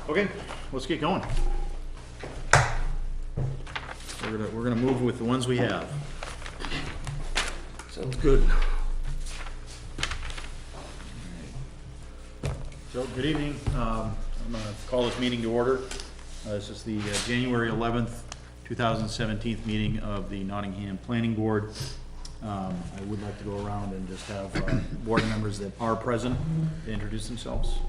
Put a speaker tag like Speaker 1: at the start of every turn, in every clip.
Speaker 1: Okay, let's get going. We're gonna move with the ones we have.
Speaker 2: Sounds good.
Speaker 1: So, good evening. I'm gonna call this meeting to order. This is the January 11th, 2017 meeting of the Nottingham Planning Board. I would like to go around and just have board members that are present to introduce themselves.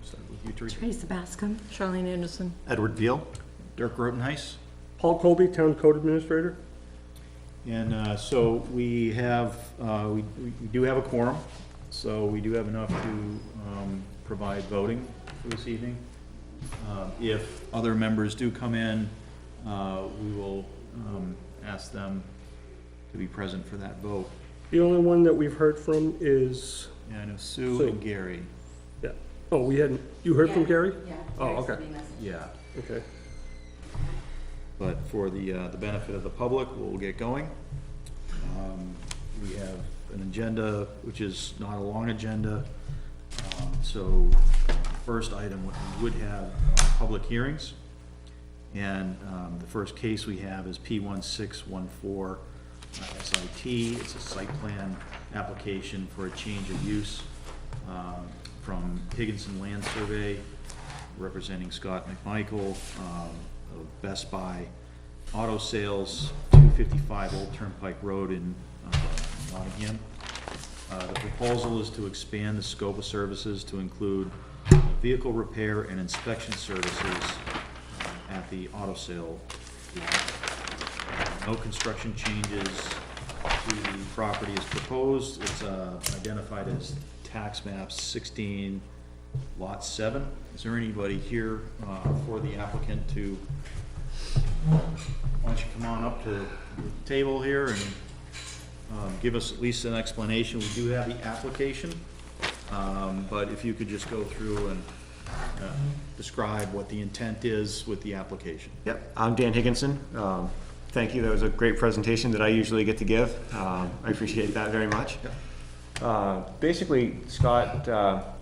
Speaker 1: Start with you, Teresa.
Speaker 3: Teresa Bascom.
Speaker 4: Charlene Anderson.
Speaker 5: Edward Veal.
Speaker 1: Dirk Rotenheis.
Speaker 2: Paul Colby, Town Code Administrator.
Speaker 1: And so we have, we do have a quorum, so we do have enough to provide voting for this evening. If other members do come in, we will ask them to be present for that vote.
Speaker 2: The only one that we've heard from is,
Speaker 1: Yeah, I know Sue and Gary.
Speaker 2: yeah. Oh, we hadn't, you heard from Gary?
Speaker 3: Yeah.
Speaker 2: Oh, okay.
Speaker 1: Yeah,
Speaker 2: Okay.
Speaker 1: but for the benefit of the public, we'll get going. We have an agenda, which is not a long agenda. So first item, we would have public hearings. And the first case we have is P1614 SIT. It's a site plan application for a change of use from Higginson Land Survey, representing Scott McMichael of Best Buy Auto Sales, 255 Old Turnpike Road in Nottingham. The proposal is to expand the scope of services to include vehicle repair and inspection services at the auto sale lot. No construction changes to the property is proposed. It's identified as tax map 16 lot 7. Is there anybody here for the applicant to, why don't you come on up to the table here and give us at least an explanation. We do have the application, but if you could just go through and describe what the intent is with the application.
Speaker 5: Yep, I'm Dan Higginson. Thank you. That was a great presentation that I usually get to give. I appreciate that very much. Basically, Scott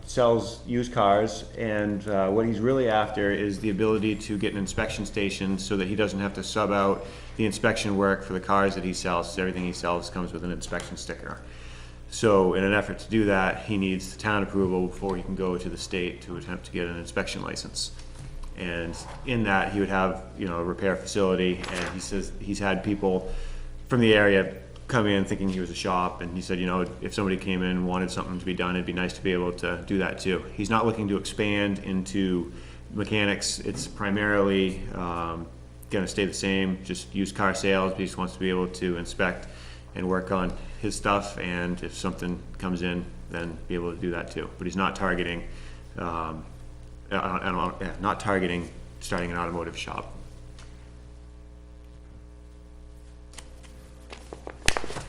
Speaker 5: sells used cars, and what he's really after is the ability to get an inspection station so that he doesn't have to sub out the inspection work for the cars that he sells. Everything he sells comes with an inspection sticker. So in an effort to do that, he needs the town approval before he can go to the state to attempt to get an inspection license. And in that, he would have, you know, a repair facility, and he says he's had people from the area come in thinking he was a shop, and he said, you know, if somebody came in and wanted something to be done, it'd be nice to be able to do that too. He's not looking to expand into mechanics. It's primarily going to stay the same, just used car sales. He just wants to be able to inspect and work on his stuff, and if something comes in, then be able to do that too. But he's not targeting not targeting starting an automotive shop.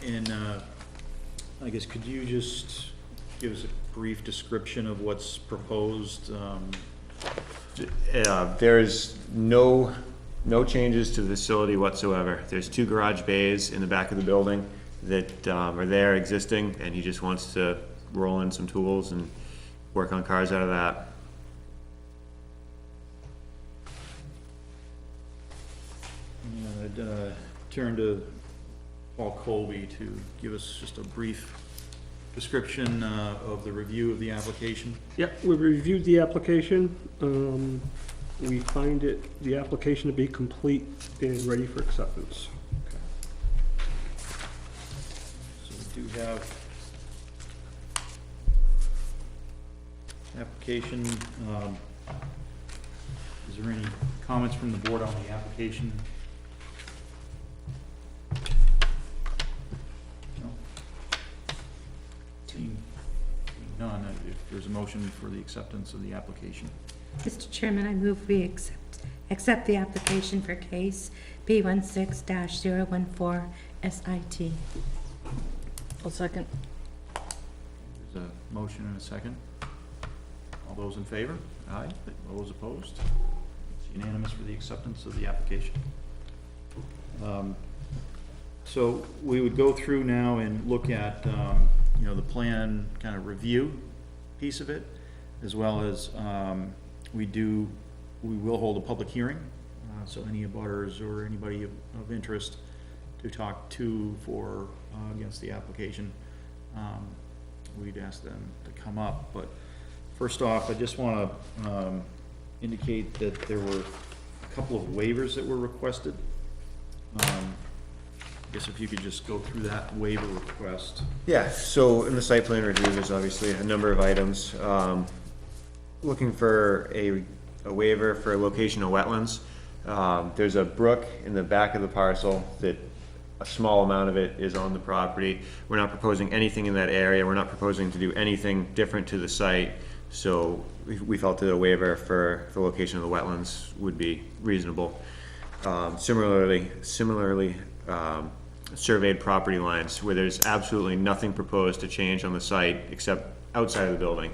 Speaker 1: And I guess could you just give us a brief description of what's proposed?
Speaker 5: There's no changes to the facility whatsoever. There's 2 garage bays in the back of the building that are there existing, and he just wants to roll in some tools and work on cars out of that.
Speaker 1: I'd turn to Paul Colby to give us just a brief description of the review of the application.
Speaker 2: Yeah, we reviewed the application. We find the application to be complete and ready for acceptance.
Speaker 1: So we do have application. Is there any comments from the board on the application? No? Seeing none, if there's a motion for the acceptance of the application.
Speaker 3: Mr. Chairman, I move we accept the application for case P16-014 SIT.
Speaker 4: I'll second.
Speaker 1: There's a motion and a second. All those in favor? Aye. All those opposed? It's unanimous for the acceptance of the application. So we would go through now and look at, you know, the plan kind of review piece of it, as well as we do we will hold a public hearing, so any abutters or anybody of interest to talk to for, against the application, we'd ask them to come up. But first off, I just want to indicate that there were a couple of waivers that were requested. I guess if you could just go through that waiver request.
Speaker 5: Yeah, so in the site plan review, there's obviously a number of items. Looking for a waiver for location of wetlands. There's a brook in the back of the parcel that a small amount of it is on the property. We're not proposing anything in that area. We're not proposing to do anything different to the site. So we felt that a waiver for the location of the wetlands would be reasonable. Similarly, surveyed property lines where there's absolutely nothing proposed to change on the site except outside of the building.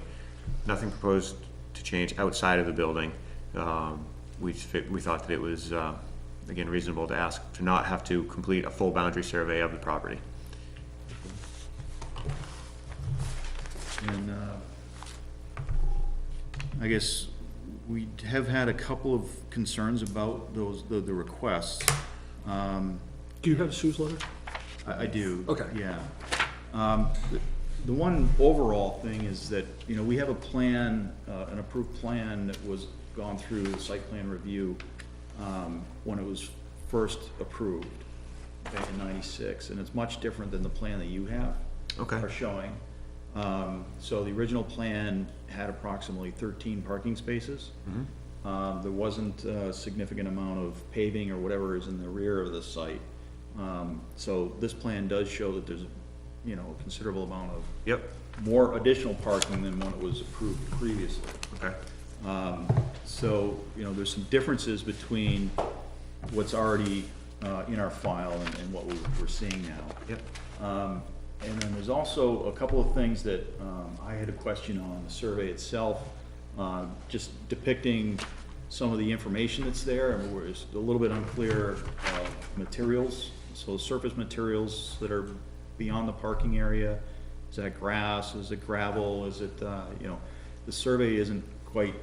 Speaker 5: Nothing proposed to change outside of the building. We thought that it was, again, reasonable to ask to not have to complete a full boundary survey of the property.
Speaker 1: And I guess we have had a couple of concerns about the requests.
Speaker 2: Do you have Sue's letter?
Speaker 1: I do.
Speaker 2: Okay.
Speaker 1: Yeah. The one overall thing is that, you know, we have a plan, an approved plan that was gone through the site plan review when it was first approved back in '96, and it's much different than the plan that you have.
Speaker 5: Okay.
Speaker 1: Are showing. So the original plan had approximately 13 parking spaces. There wasn't a significant amount of paving or whatever is in the rear of the site. So this plan does show that there's, you know, a considerable amount of more additional parking than when it was approved previously.
Speaker 5: Okay.
Speaker 1: So, you know, there's some differences between what's already in our file and what we're seeing now. And then there's also a couple of things that I had a question on the survey itself, just depicting some of the information that's there, and where it's a little bit unclear materials. So surface materials that are beyond the parking area, is that grass, is it gravel, is it, you know, the survey isn't quite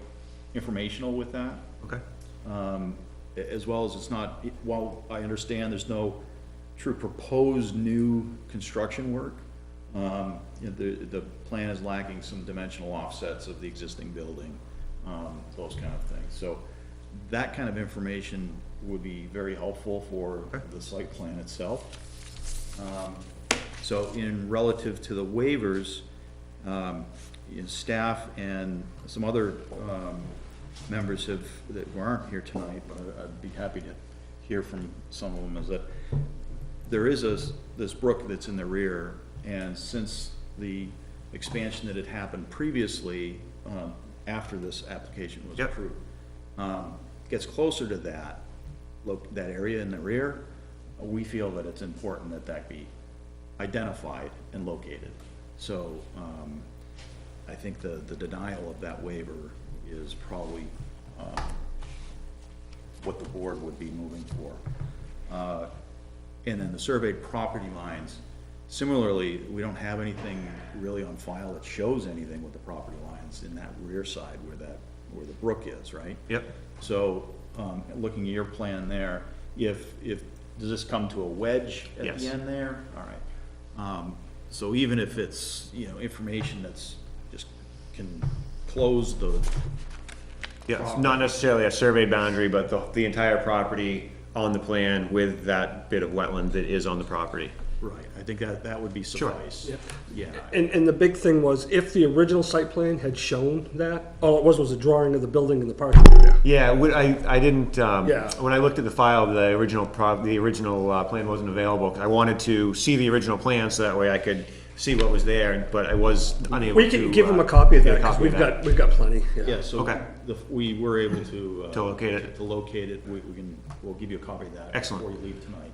Speaker 1: informational with that.
Speaker 5: Okay.
Speaker 1: As well as it's not, while I understand there's no true proposed new construction work, you know, the plan is lacking some dimensional offsets of the existing building, those kind of things. So that kind of information would be very helpful for the site plan itself. So in relative to the waivers, you know, staff and some other members that aren't here tonight, but I'd be happy to hear from some of them, is that there is this brook that's in the rear, and since the expansion that had happened previously, after this application was approved, gets closer to that area in the rear, we feel that it's important that that be identified and located. So I think the denial of that waiver is probably what the board would be moving for. And then the surveyed property lines, similarly, we don't have anything really on file that shows anything with the property lines in that rear side where the brook is, right?
Speaker 5: Yep.
Speaker 1: So, looking at your plan there, does this come to a wedge at the end there? All right. So even if it's, you know, information that's just can close the.
Speaker 5: Yeah, it's not necessarily a surveyed boundary, but the entire property on the plan with that bit of wetland that is on the property.
Speaker 1: Right, I think that would be suffice.
Speaker 2: Yep.
Speaker 1: Yeah.
Speaker 2: And the big thing was, if the original site plan had shown that, all it was a drawing of the building and the parking area.
Speaker 5: Yeah, I didn't,
Speaker 2: Yeah.
Speaker 5: when I looked at the file, the original plan wasn't available. I wanted to see the original plan so that way I could see what was there, but I was unable to.
Speaker 2: We can give them a copy of
Speaker 5: get
Speaker 2: that,
Speaker 5: a
Speaker 2: because
Speaker 5: copy of
Speaker 2: we've got plenty.
Speaker 1: Yeah, so
Speaker 5: Okay.
Speaker 1: we were able to.
Speaker 5: To locate it.
Speaker 1: To locate it, we'll give you a copy of that.
Speaker 5: Excellent.
Speaker 1: Before you leave tonight.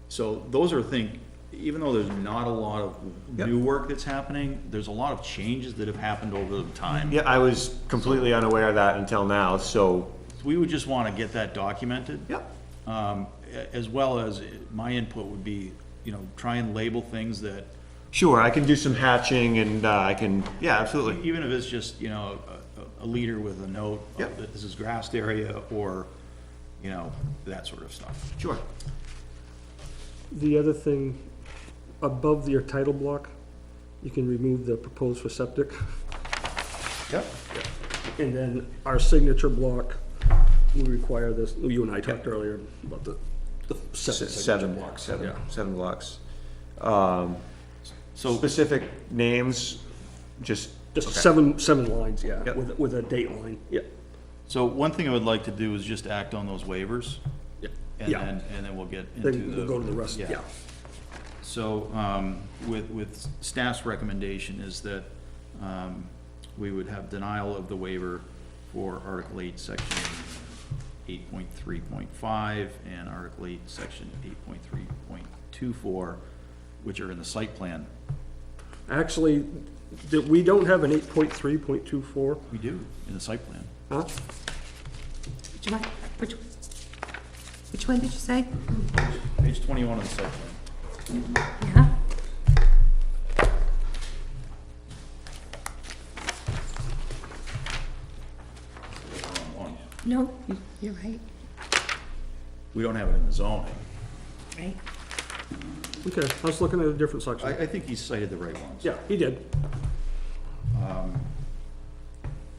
Speaker 1: So those are things, even though there's not a lot of new work that's happening, there's a lot of changes that have happened over the time.
Speaker 5: Yeah, I was completely unaware of that until now, so.
Speaker 1: We would just want to get that documented.
Speaker 5: Yep.
Speaker 1: As well as my input would be, you know, try and label things that,
Speaker 5: Sure, I can do some hatching and I can, yeah, absolutely.
Speaker 1: even if it's just, you know, a leader with a note,
Speaker 5: Yep.
Speaker 1: that this is grassed area, or, you know, that sort of stuff.
Speaker 5: Sure.
Speaker 2: The other thing, above your title block, you can remove the proposed for septic.
Speaker 5: Yep.
Speaker 2: And then our signature block, we require this, you and I talked earlier about the seven signature
Speaker 5: Seven
Speaker 2: blocks.
Speaker 5: seven,
Speaker 2: Yeah.
Speaker 5: 7 blocks.
Speaker 1: So,
Speaker 5: Specific names, just.
Speaker 2: Just
Speaker 5: okay.
Speaker 2: seven lines, yeah,
Speaker 5: Yep.
Speaker 2: with a date line, yeah.
Speaker 1: so one thing I would like to do is just act on those waivers,
Speaker 2: Yeah.
Speaker 1: and
Speaker 2: Yeah.
Speaker 1: then we'll get into the.
Speaker 2: Then we'll go to the rest, yeah.
Speaker 1: So, with staff's recommendation is that, we would have denial of the waiver for Article 8, Section 8.3.5, and Article 8, Section 8.3.24, which are in the site plan.
Speaker 2: Actually, we don't have an 8.3.24,
Speaker 1: We do, in the site plan.
Speaker 2: huh?
Speaker 3: Which one, which one did you say?
Speaker 1: Page 21 of the site plan.
Speaker 3: Yeah,
Speaker 1: Wrong one.
Speaker 3: no, you're right,
Speaker 1: We don't have it in the zoning.
Speaker 3: right?
Speaker 2: Okay, I was looking at a different
Speaker 1: I
Speaker 2: section.
Speaker 1: think he cited the right ones.
Speaker 2: Yeah, he did.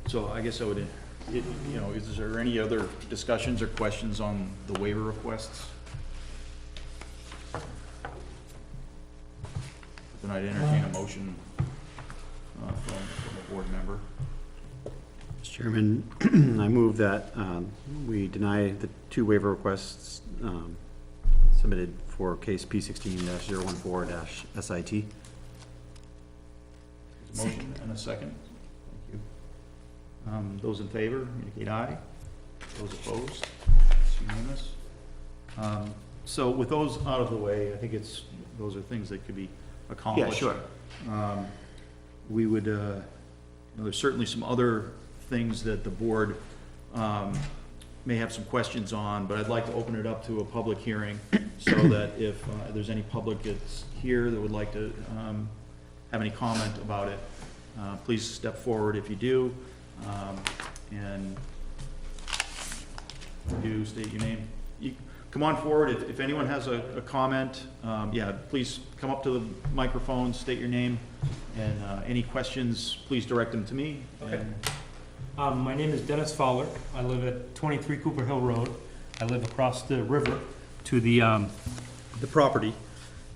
Speaker 1: So I guess I would, you know, is there any other discussions or questions on the waiver requests? Then I'd entertain a motion from a board member.
Speaker 6: Mr. Chairman, I move that we deny the 2 waiver requests submitted for case P16-014-SIT.
Speaker 1: Motion and a second. Thank you. Those in favor, indicate aye. Those opposed, it's unanimous. So with those out of the way, I think those are things that could be accomplished.
Speaker 5: Yeah, sure.
Speaker 1: We would, you know, there's certainly some other things that the board may have some questions on, but I'd like to open it up to a public hearing so that if there's any public that's here that would like to have any comment about it, please step forward if you do, and you state your name. You come on forward if anyone has a comment. Yeah, please come up to the microphone, state your name, and any questions, please direct them to me.
Speaker 7: Okay.
Speaker 1: And
Speaker 7: My name is Dennis Fowler. I live at 23 Cooper Hill Road. I live across the river to the property.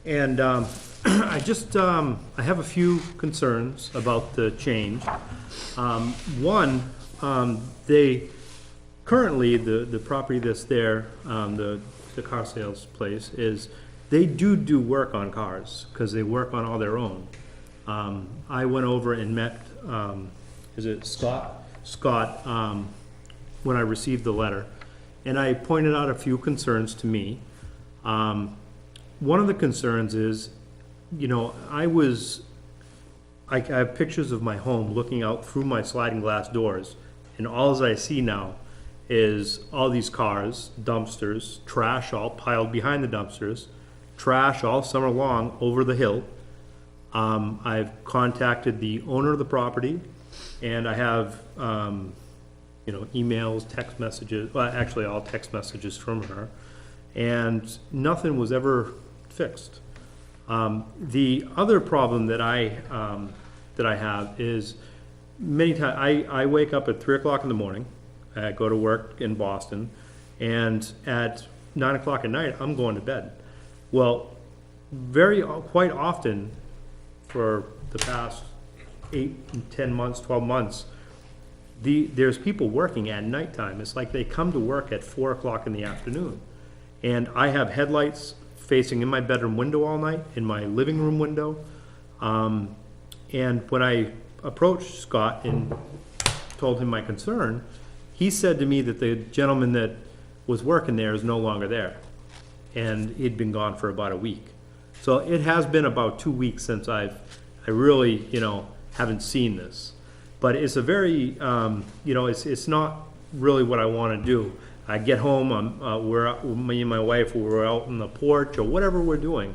Speaker 7: And I just, I have a few concerns about the change. One, currently, the property that's there, the car sales place, they do work on cars, because they work on all their own. I went over and met, is it Scott? Scott, when I received the letter, and I pointed out a few concerns to me. One of the concerns is, you know, I have pictures of my home looking out through my sliding glass doors, and all I see now is all these cars, dumpsters, trash all piled behind the dumpsters, trash all summer long over the hill. I've contacted the owner of the property, and I have, you know, emails, text messages, well, actually all text messages from her, and nothing was ever fixed. The other problem that I have is many times, I wake up at 3 o'clock in the morning, I go to work in Boston, and at 9 o'clock at night, I'm going to bed. Well, quite often, for the past 8, 10 months, 12 months, there's people working at nighttime. It's like they come to work at 4 o'clock in the afternoon. And I have headlights facing in my bedroom window all night, in my living room window. And when I approached Scott and told him my concern, he said to me that the gentleman that was working there is no longer there. And he'd been gone for about a week. So it has been about 2 weeks since I really, you know, haven't seen this. But it's a very, you know, it's not really what I want to do. I get home, me and my wife, we're out on the porch or whatever we're doing,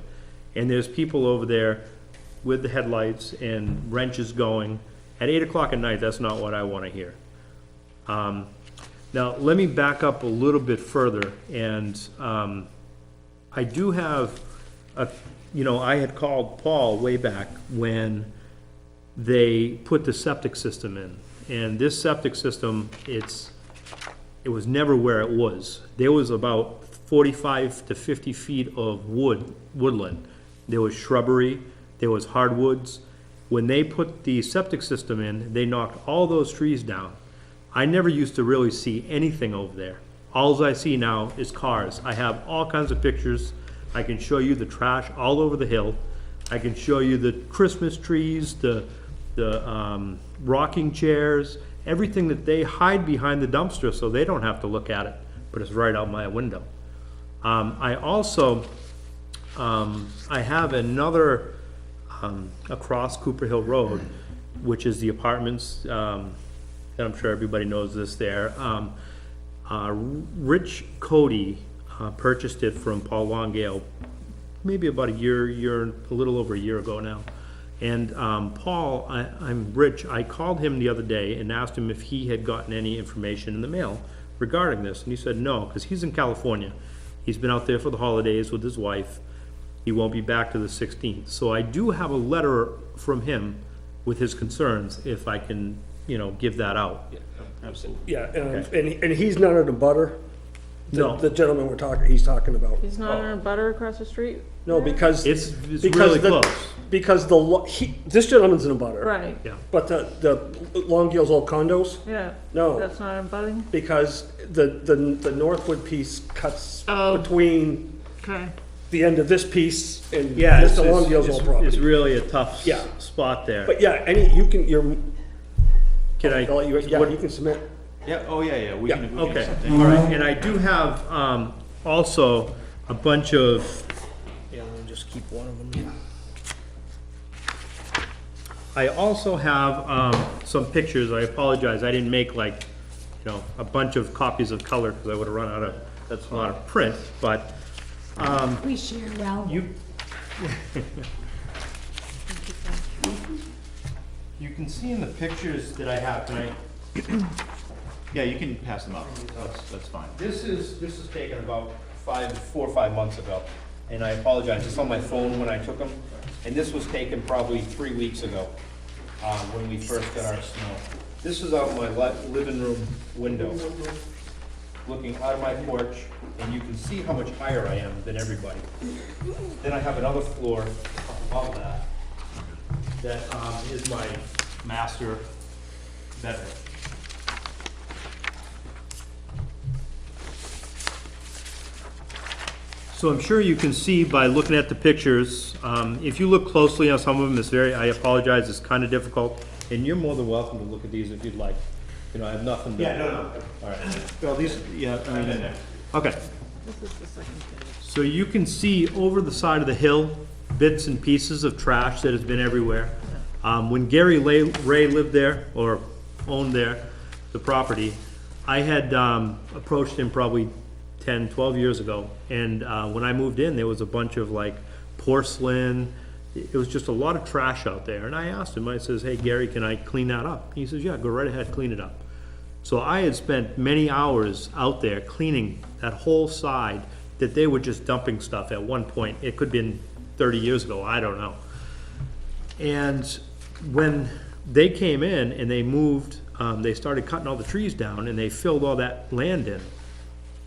Speaker 7: and there's people over there with the headlights and wrenches going. At 8 o'clock at night, that's not what I want to hear. Now, let me back up a little bit further, and I do have I had called Paul way back when they put the septic system in. And this septic system, it was never where it was. There was about 45 to 50 feet of woodland. There was shrubbery, there was hardwoods. When they put the septic system in, they knocked all those trees down. I never used to really see anything over there. All I see now is cars. I have all kinds of pictures. I can show you the trash all over the hill. I can show you the Christmas trees, the rocking chairs, everything that they hide behind the dumpster so they don't have to look at it, but it's right out my window. I also, I have another, across Cooper Hill Road, which is the apartments, and I'm sure everybody knows this there. Rich Cody purchased it from Paul Longale maybe about a little over a year ago now. And Paul, I'm Rich, I called him the other day and asked him if he had gotten any information in the mail regarding this, and he said no, because he's in California. He's been out there for the holidays with his wife. He won't be back to the 16th. So I do have a letter from him with his concerns, if I can, give that out.
Speaker 1: Absolutely.
Speaker 2: Yeah, and he's not in a butter?
Speaker 7: No.
Speaker 2: The gentleman he's talking about.
Speaker 4: He's not in a butter across the street?
Speaker 2: No, because.
Speaker 7: It's really close.
Speaker 2: Because this gentleman's in a butter.
Speaker 4: Right,
Speaker 7: Yeah.
Speaker 2: But the Longale's old condos,
Speaker 4: yeah.
Speaker 2: No.
Speaker 4: That's not in budding?
Speaker 2: because the Northwood piece cuts
Speaker 4: Oh.
Speaker 2: between
Speaker 4: Okay.
Speaker 2: the end of this piece and
Speaker 7: Yeah,
Speaker 2: Mr. Longale's old
Speaker 7: it's
Speaker 2: property.
Speaker 7: really a tough
Speaker 2: Yeah.
Speaker 7: spot there.
Speaker 2: But yeah,
Speaker 7: Can I?
Speaker 2: you can submit.
Speaker 1: Yeah, oh, yeah, we
Speaker 2: Yeah,
Speaker 1: can.
Speaker 7: Okay, all right, and I do have, also a bunch of,
Speaker 2: Yeah, let me just keep one of them.
Speaker 7: I also have, some pictures. I apologize, I didn't make a bunch of copies of color, because I would have run out of print, but,
Speaker 3: We share well.
Speaker 7: you. You can see in the pictures that I have tonight,
Speaker 1: Yeah, you can pass them out, that's fine.
Speaker 7: this is taken about 4 or 5 months ago, and I apologize, it's on my phone when I took them, and this was taken probably 3 weeks ago, when we first got our snow. This is out my living room window, looking out of my porch, and you can see how much higher I am than everybody. Then I have another floor above that, that is my master bedroom. So I'm sure you can see by looking at the pictures, if you look closely on some of them, I apologize, it's kind of difficult, and you're more than welcome to look at these if you'd like. I have nothing to.
Speaker 5: Yeah, no.
Speaker 7: All right,
Speaker 1: Well, these, yeah, I mean,
Speaker 7: okay.
Speaker 4: This is the second page.
Speaker 7: So you can see over the side of the hill, bits and pieces of trash that has been everywhere. When Gary Ray lived there, or owned the property, I had approached him probably 10, 12 years ago, and when I moved in, there was a bunch of porcelain. It was just a lot of trash out there, and I asked him, I says, hey Gary, can I clean that up? He says, yeah, go right ahead, clean it up. So I had spent many hours out there cleaning that whole side that they were just dumping stuff at one point. It could have been 30 years ago, I don't know. And when they came in and they moved, they started cutting all the trees down and they filled all that land in.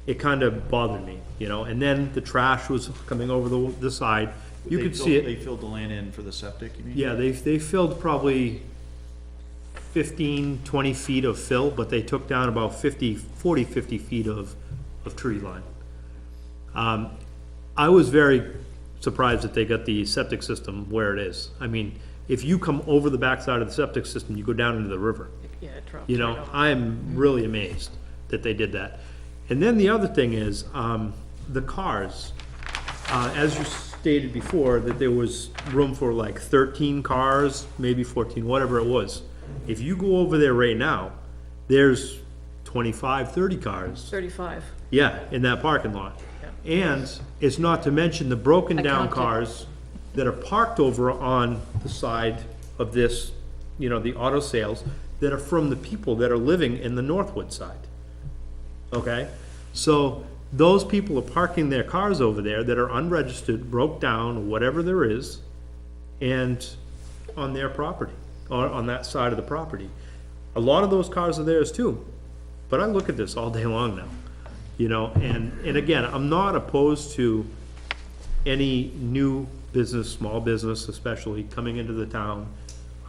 Speaker 7: It kind of bothered me, and then the trash was coming over the side. You could see it.
Speaker 1: They filled the land in for the septic, you mean?
Speaker 7: Yeah, they filled probably 15, 20 feet of fill, but they took down about 50 feet of tree line. I was very surprised that they got the septic system where it is. I mean, if you come over the backside of the septic system, you go down into the river.
Speaker 4: Yeah, it drops right off.
Speaker 7: I'm really amazed that they did that. And then the other thing is, the cars, as you stated before, that there was room for 13 cars, maybe 14, whatever it was. If you go over there right now, there's 25, 30 cars.
Speaker 4: 35.
Speaker 7: Yeah, in that parking lot. And it's not to mention the broken down
Speaker 4: counted.
Speaker 7: cars that are parked over on the side of this, the auto sales. that are from the people that are living in the Northwood side. Okay? So those people are parking their cars over there that are unregistered, broke down, whatever there is, and on their property, or on that side of the property. A lot of those cars are theirs too, but I look at this all day long now, you know, and again, I'm not opposed to any new business, small business especially, coming into the town.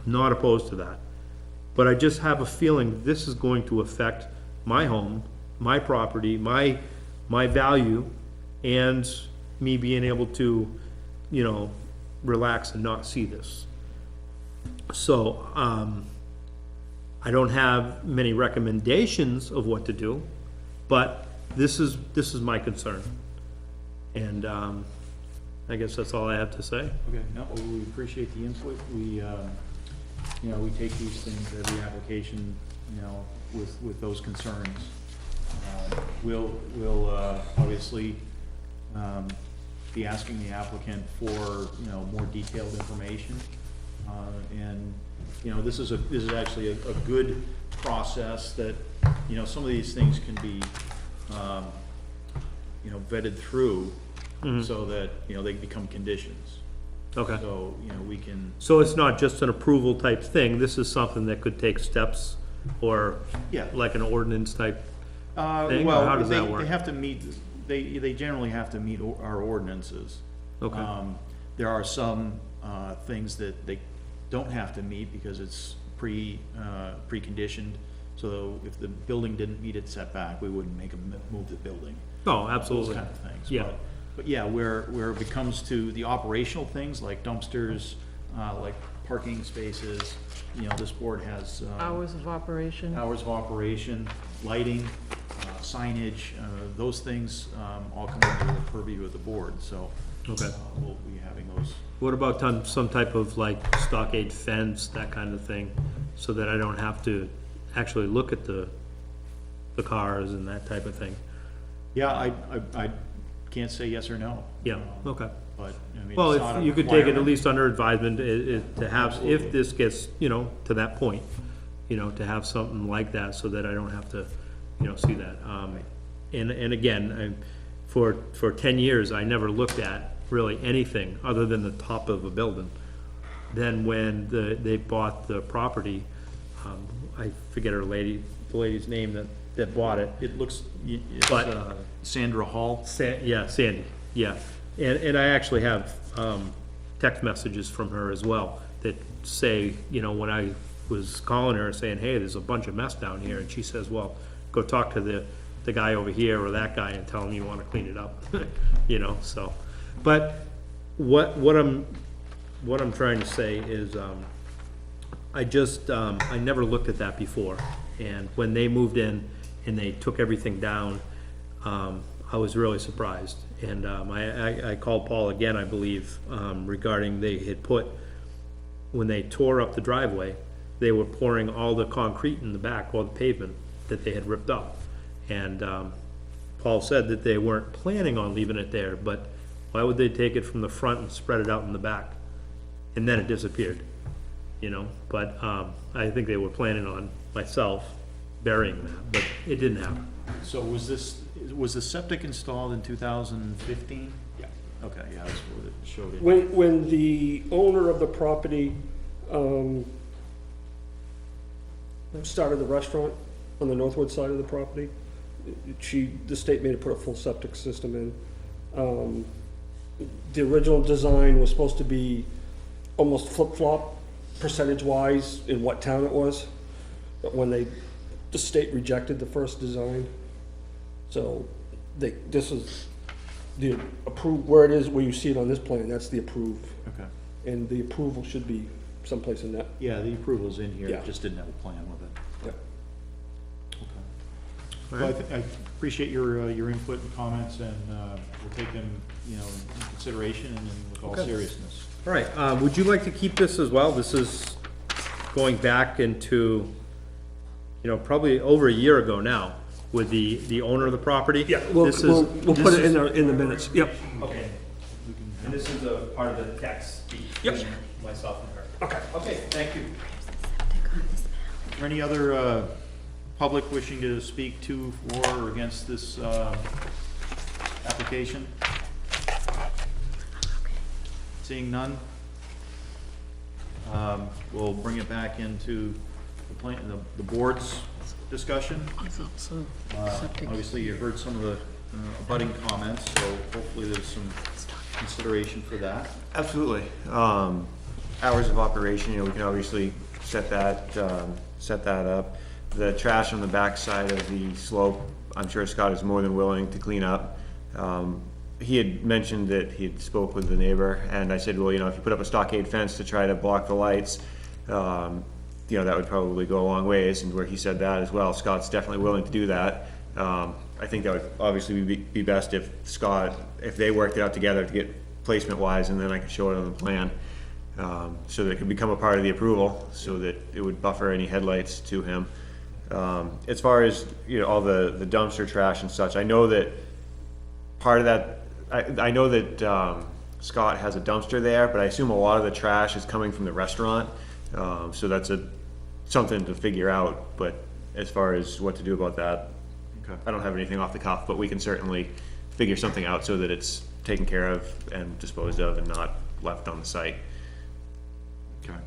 Speaker 7: I'm not opposed to that. But I just have a feeling this is going to affect my home, my property, my value, and me being able to, you know, relax and not see this. So, I don't have many recommendations of what to do, but this is my concern. And, I guess that's all I have to say.
Speaker 1: Okay, no, well, we appreciate the input. We, you know, we take these things, every application, you know, with those concerns. We'll obviously, be asking the applicant for, you know, more detailed information. And, you know, this is actually a good process that, you know, some of these things can be, you know, vetted through so that, you know, they become conditions.
Speaker 7: Okay.
Speaker 1: So, you know, we can,
Speaker 7: So it's not just an approval type thing, this is something that could take steps, or
Speaker 1: yeah.
Speaker 7: like an ordinance type thing, or
Speaker 1: Well,
Speaker 7: how does that work?
Speaker 1: They have to meet, they generally have to meet our ordinances.
Speaker 7: Okay.
Speaker 1: There are some, things that they don't have to meet because it's preconditioned. So if the building didn't meet its setback, we wouldn't make them move the building.
Speaker 7: Oh, absolutely.
Speaker 1: Those kind of things.
Speaker 7: Yeah.
Speaker 1: But yeah, where it comes to the operational things like dumpsters, like parking spaces, you know, this board has,
Speaker 4: Hours of operation.
Speaker 1: hours of operation, lighting, signage, those things, all come under the purview of the board, so.
Speaker 7: Okay.
Speaker 1: We'll be having those.
Speaker 7: What about some type of like stockade fence, that kind of thing, so that I don't have to actually look at the cars and that type of thing?
Speaker 1: Yeah, I can't say yes or no.
Speaker 7: Yeah, okay.
Speaker 1: But, I mean,
Speaker 7: Well,
Speaker 1: it's not
Speaker 7: if
Speaker 1: a
Speaker 7: you could take it at
Speaker 1: requirement.
Speaker 7: least under advisement, to have, if
Speaker 1: Absolutely.
Speaker 7: this gets, you know, to that point, you know, to have something like that, so that I don't have to, you know, see that. And again, for 10 years, I never looked at really anything other than the top of a building. Then when they bought the property, I forget the lady's name that bought it.
Speaker 1: It looks, it's,
Speaker 7: But-
Speaker 1: Sandra Hall.
Speaker 7: Yeah, Sandy, yeah. And I actually have, text messages from her as well that say, you know, when I was calling her saying, hey, there's a bunch of mess down here, and she says, well, go talk to the guy over here or that guy and tell him you wanna clean it up, you know, so. But what I'm trying to say is, I never looked at that before. And when they moved in and they took everything down, I was really surprised. And, I called Paul again, I believe, regarding they had put, when they tore up the driveway, they were pouring all the concrete in the back, or the pavement that they had ripped up. And, Paul said that they weren't planning on leaving it there, but why would they take it from the front and spread it out in the back? And then it disappeared, you know? But, I think they were planning on, myself, burying that, but it didn't happen.
Speaker 1: So was the septic installed in 2015? Yeah. Okay, yeah, that's what it showed it.
Speaker 2: When the owner of the property, started the restaurant on the Northwood side of the property, the state made her put a full septic system in. The original design was supposed to be almost flip-flop percentage-wise in what town it was, but when the state rejected the first design, so this is the approved, where it is, where you see it on this plan, that's the approved,
Speaker 1: Okay.
Speaker 2: and the approval should be someplace in that.
Speaker 1: Yeah, the approval's in here,
Speaker 2: Yeah.
Speaker 1: just didn't have a plan with it.
Speaker 2: Yeah.
Speaker 1: Okay. Well, I appreciate your input and comments, and, we'll take them, you know, in consideration and with all
Speaker 7: Okay.
Speaker 1: seriousness.
Speaker 7: All right, would you like to keep this as well? This is going back into, you know, probably over a year ago now, with the owner of the property.
Speaker 2: Yeah, we'll
Speaker 7: This is-
Speaker 2: put
Speaker 7: this
Speaker 2: it
Speaker 7: is-
Speaker 2: in the minutes, yep.
Speaker 7: Okay, and this is a part of the text.
Speaker 2: Yep.
Speaker 7: Myself and her.
Speaker 2: Okay.
Speaker 7: Okay, thank you.
Speaker 3: Septic on this map.
Speaker 1: there any other public wishing to speak to, for, or against this application? Seeing none, we'll bring it back into the board's discussion. Obviously, you heard some of the abutting comments, so hopefully there's some consideration for that.
Speaker 5: Absolutely. Hours of operation, you know, we can obviously set that up. The trash on the back side of the slope, I'm sure Scott is more than willing to clean up. He had mentioned that he had spoke with the neighbor, and I said, well, you know, if you put up a stockade fence to try to block the lights, you know, that would probably go a long ways, and where he said that as well, Scott's definitely willing to do that. I think that would obviously be best if if they worked it out together to get placement wise, and then I could show it on the plan, so that it could become a part of the approval, so that it would buffer any headlights to him. As far as, you know, all the dumpster trash and such, I know that part of that, I know that Scott has a dumpster there, but I assume a lot of the trash is coming from the restaurant, so that's something to figure out. But as far as what to do about that,
Speaker 1: Okay.
Speaker 5: I don't have anything off the cuff, but we can certainly figure something out so that it's taken care of and disposed of and not left on the site.
Speaker 1: Okay.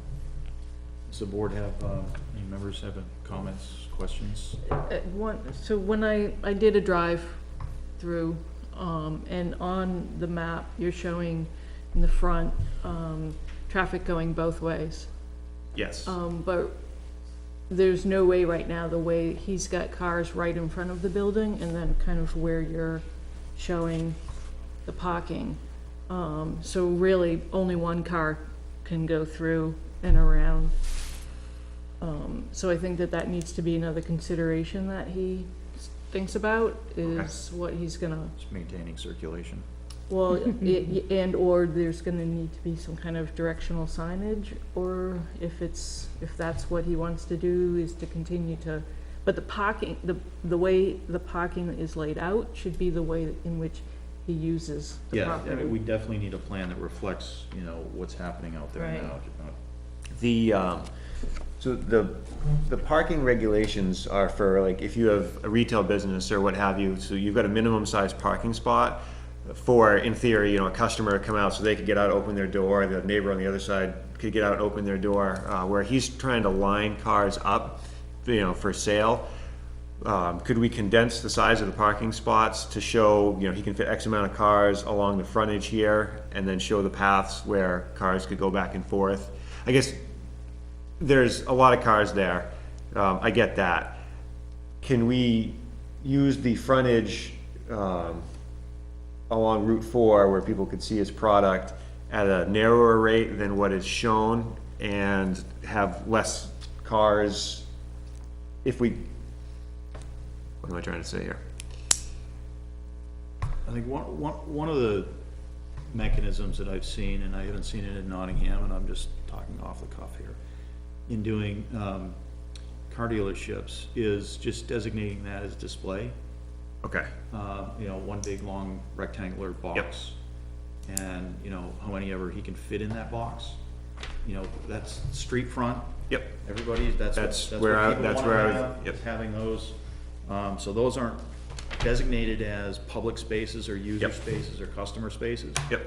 Speaker 1: Does the board have, any members have comments, questions?
Speaker 4: So when I did a drive through, and on the map, you're showing in the front, traffic going both ways.
Speaker 5: Yes.
Speaker 4: But there's no way right now, the way he's got cars right in front of the building, and then kind of where you're showing the parking. So really, only one car can go through and around. So I think that needs to be another consideration that he thinks about, is what he's gonna,
Speaker 1: Just maintaining circulation.
Speaker 4: well, or there's gonna need to be some kind of directional signage, or if that's what he wants to do, is to continue to, but the parking, the way the parking is laid out should be the way in which he uses the
Speaker 1: Yeah,
Speaker 4: property.
Speaker 1: I mean, we definitely need a plan that reflects, you know, what's happening out there
Speaker 4: Right.
Speaker 1: now.
Speaker 5: So the parking regulations are for, like, if you have a retail business or what have you, so you've got a minimum size parking spot for, in theory, you know, a customer to come out so they could get out, open their door, the neighbor on the other side could get out and open their door, where he's trying to line cars up, you know, for sale. Could we condense the size of the parking spots to show, you know, he can fit X amount of cars along the frontage here, and then show the paths where cars could go back and forth? I guess there's a lot of cars there, I get that. Can we use the frontage along Route 4 where people could see his product at a narrower rate than what is shown, and have less cars if we, what am I trying to say here?
Speaker 1: I think one of the mechanisms that I've seen, and I haven't seen it in Nottingham, and I'm just talking off the cuff here, in doing car dealerships, is just designating that as display.
Speaker 5: Okay.
Speaker 1: You know, one big long rectangular box. And, you know, how many ever he can fit in that box. You know, that's street front.
Speaker 5: Yep.
Speaker 1: Everybody, that's
Speaker 5: where I-
Speaker 1: what people
Speaker 5: that's
Speaker 1: wanna
Speaker 5: where I-
Speaker 1: have,
Speaker 5: yep.
Speaker 1: is having those. So those aren't designated as public spaces or user
Speaker 5: Yep.
Speaker 1: spaces or customer spaces.
Speaker 5: Yep.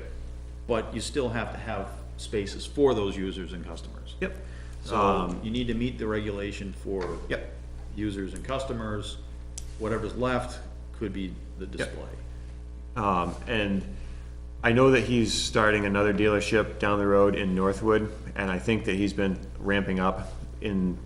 Speaker 1: But you still have to have spaces for those users and customers.
Speaker 5: Yep.
Speaker 1: So you need to meet the regulation for
Speaker 5: Yep.
Speaker 1: users and customers. Whatever's left could be the display.
Speaker 5: And I know that he's starting another dealership down the road in Northwood, and I think that he's been ramping up in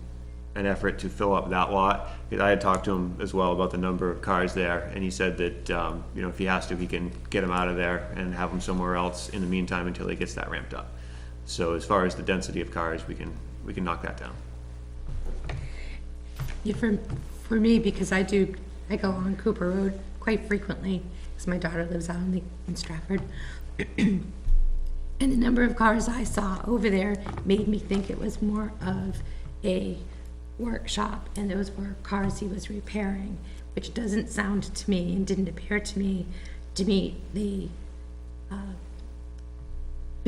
Speaker 5: an effort to fill up that lot. I had talked to him as well about the number of cars there, and he said that, you know, if he has to, he can get them out of there and have them somewhere else in the meantime until he gets that ramped up. So as far as the density of cars, we can knock that down.
Speaker 3: Yeah, for me, because I go on Cooper Road quite frequently, because my daughter lives out in Stratford. And the number of cars I saw over there made me think it was more of a workshop, and those were cars he was repairing, which doesn't sound to me, and didn't appear to me, to meet the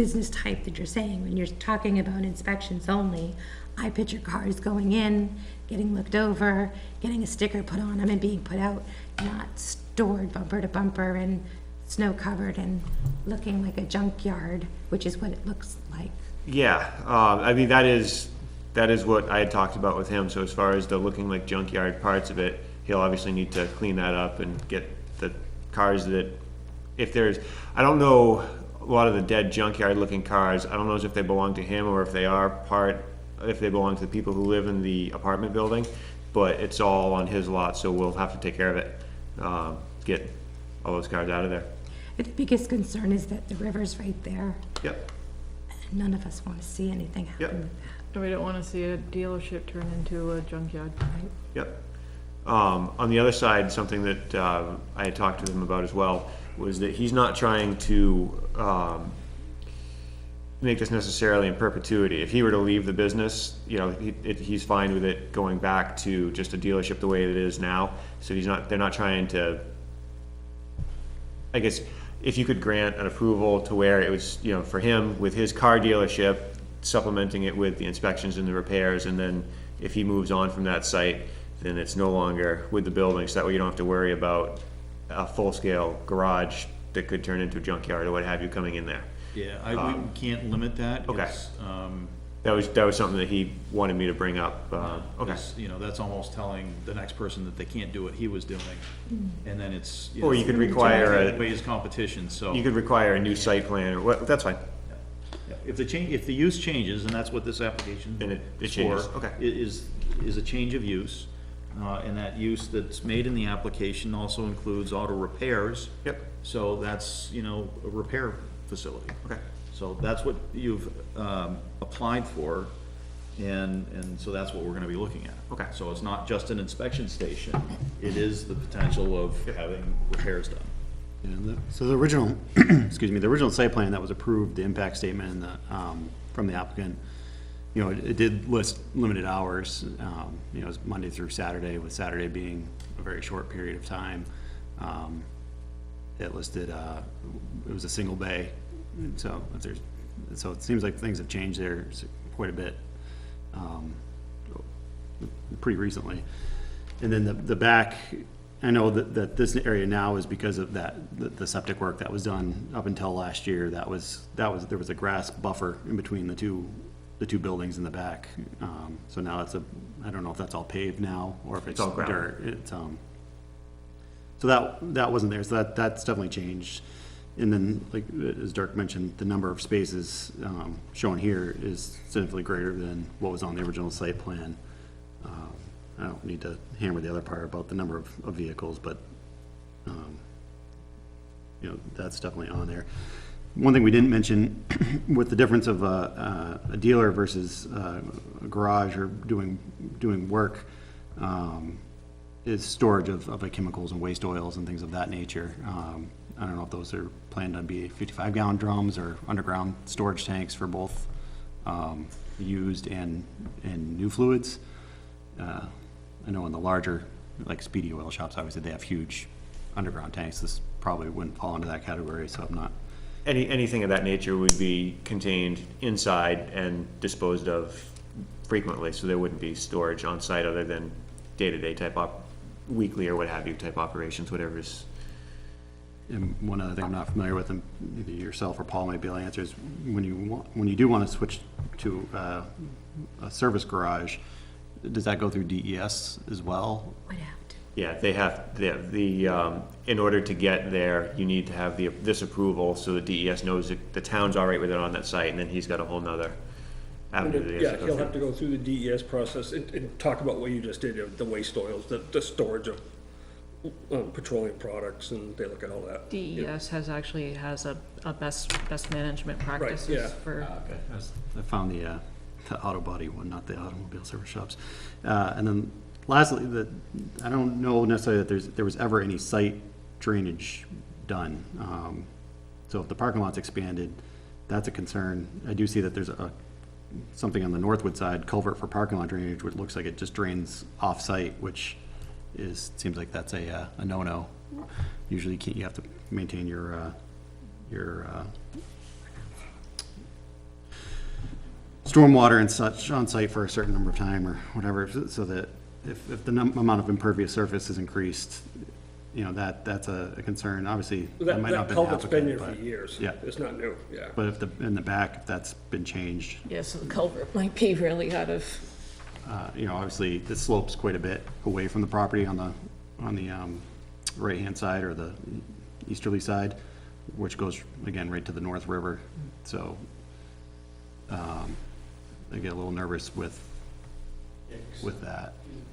Speaker 3: business type that you're saying. When you're talking about inspections only, I picture cars going in, getting looked over, getting a sticker put on them and being put out, not stored bumper to bumper and snow covered and looking like a junkyard, which is what it looks like.
Speaker 5: Yeah, I mean, that is what I had talked about with him, so as far as the looking like junkyard parts of it, he'll obviously need to clean that up and get the cars that, if there's, I don't know, a lot of the dead junkyard looking cars, I don't know if they belong to him or if they are if they belong to the people who live in the apartment building, but it's all on his lot, so we'll have to take care of it, get all those cars out of there.
Speaker 3: The biggest concern is that the river's right there.
Speaker 5: Yep.
Speaker 3: None of us want to see anything happen
Speaker 5: Yep.
Speaker 3: with that.
Speaker 4: And we don't wanna see a dealership turn into a junkyard.
Speaker 5: Yep. On the other side, something that I had talked to him about as well was that he's not trying to make this necessarily in perpetuity. If he were to leave the business, you know, he's fine with it going back to just a dealership the way it is now. So they're not trying to, I guess, if you could grant an approval to where it was, you know, for him with his car dealership, supplementing it with the inspections and the repairs, and then if he moves on from that site, then it's no longer with the building, so that way you don't have to worry about a full-scale garage that could turn into a junkyard or what have you coming in there.
Speaker 1: Yeah, we can't limit that.
Speaker 5: Okay.
Speaker 1: It's,
Speaker 5: That was something that he wanted me to bring up, okay.
Speaker 1: it's, you know, that's almost telling the next person that they can't do what he was doing, and then it's.
Speaker 5: Or you could require
Speaker 1: Ways competition, so.
Speaker 5: you could require a new site plan, or what, that's fine.
Speaker 1: Yeah, if the use changes, and that's what this application
Speaker 5: Then it
Speaker 1: is
Speaker 5: changes,
Speaker 1: for,
Speaker 5: okay.
Speaker 1: is a change of use, and that use that's made in the application also includes auto repairs.
Speaker 5: Yep.
Speaker 1: So that's, you know, a repair facility.
Speaker 5: Okay.
Speaker 1: So that's what you've, applied for, and so that's what we're gonna be looking at.
Speaker 5: Okay.
Speaker 1: So it's not just an inspection station, it is the potential of having repairs done.
Speaker 6: Yeah, so the original, excuse me, the original site plan that was approved, the impact statement and the, from the applicant, you know, it did list limited hours, you know, it was Monday through Saturday, with Saturday being a very short period of time. It listed, it was a single bay, so if there's, so it seems like things have changed there quite a bit, pretty recently. And then the back, I know that this area now is because of that, the septic work that was done up until last year, there was a grass buffer in between the two buildings in the back. So now it's I don't know if that's all paved now, or if it's
Speaker 5: all gravel.
Speaker 6: dirt. It's, so that wasn't there, so that's definitely changed. And then, like, as Dirk mentioned, the number of spaces, shown here is significantly greater than what was on the original site plan. I don't need to hammer the other part about the number of vehicles, but, you know, that's definitely on there. One thing we didn't mention, with the difference of a dealer versus a garage or doing work, is storage of like chemicals and waste oils and things of that nature. I don't know if those are planned to be 55-gallon drums or underground storage tanks for both used and new fluids. I know in the larger, like Speedy Oil shops, obviously they have huge underground tanks. This probably wouldn't fall into that category, so I'm not.
Speaker 5: Anything of that nature would be contained inside and disposed of frequently, so there wouldn't be storage on site other than day-to-day type weekly or what have you type operations, whatever's.
Speaker 6: And one other thing I'm not familiar with, and either yourself or Paul might be able to answer, is when you do want to switch to a service garage, does that go through DES as well?
Speaker 3: Would have to.
Speaker 5: Yeah, they have, in order to get there, you need to have this approval, so the DES knows that the town's all right with it on that site, and then he's got a whole nother avenue that he has
Speaker 2: Yeah,
Speaker 5: to go
Speaker 2: he'll
Speaker 5: through.
Speaker 2: have to go through the DES process and talk about what you just did, the waste oils, the storage of petroleum products, and they look at all that.
Speaker 4: DES has a best management practices
Speaker 2: yeah.
Speaker 4: for,
Speaker 6: I found the auto body one, not the automobile service shops. And then lastly, I don't know necessarily that there was ever any site drainage done. So if the parking lot's expanded, that's a concern. I do see that there's something on the Northwood side, culvert for parking lot drainage, which looks like it just drains off-site, which seems like that's a no-no. Usually you have to maintain your stormwater and such on site for a certain number of time or whatever, so that if the amount of impervious surface is increased, you know, that's a concern. Obviously, that might not
Speaker 2: That
Speaker 6: be the
Speaker 2: culvert's been there
Speaker 6: applicant,
Speaker 2: for
Speaker 6: but,
Speaker 2: years.
Speaker 6: yeah.
Speaker 2: It's not new, yeah.
Speaker 6: but if in the back, if that's been changed,
Speaker 4: Yeah, so the culvert might be really out of,
Speaker 6: you know, obviously, the slope's quite a bit away from the property on the right-hand side or the easterly side, which goes, again, right to the North River. So, I get a little nervous with that.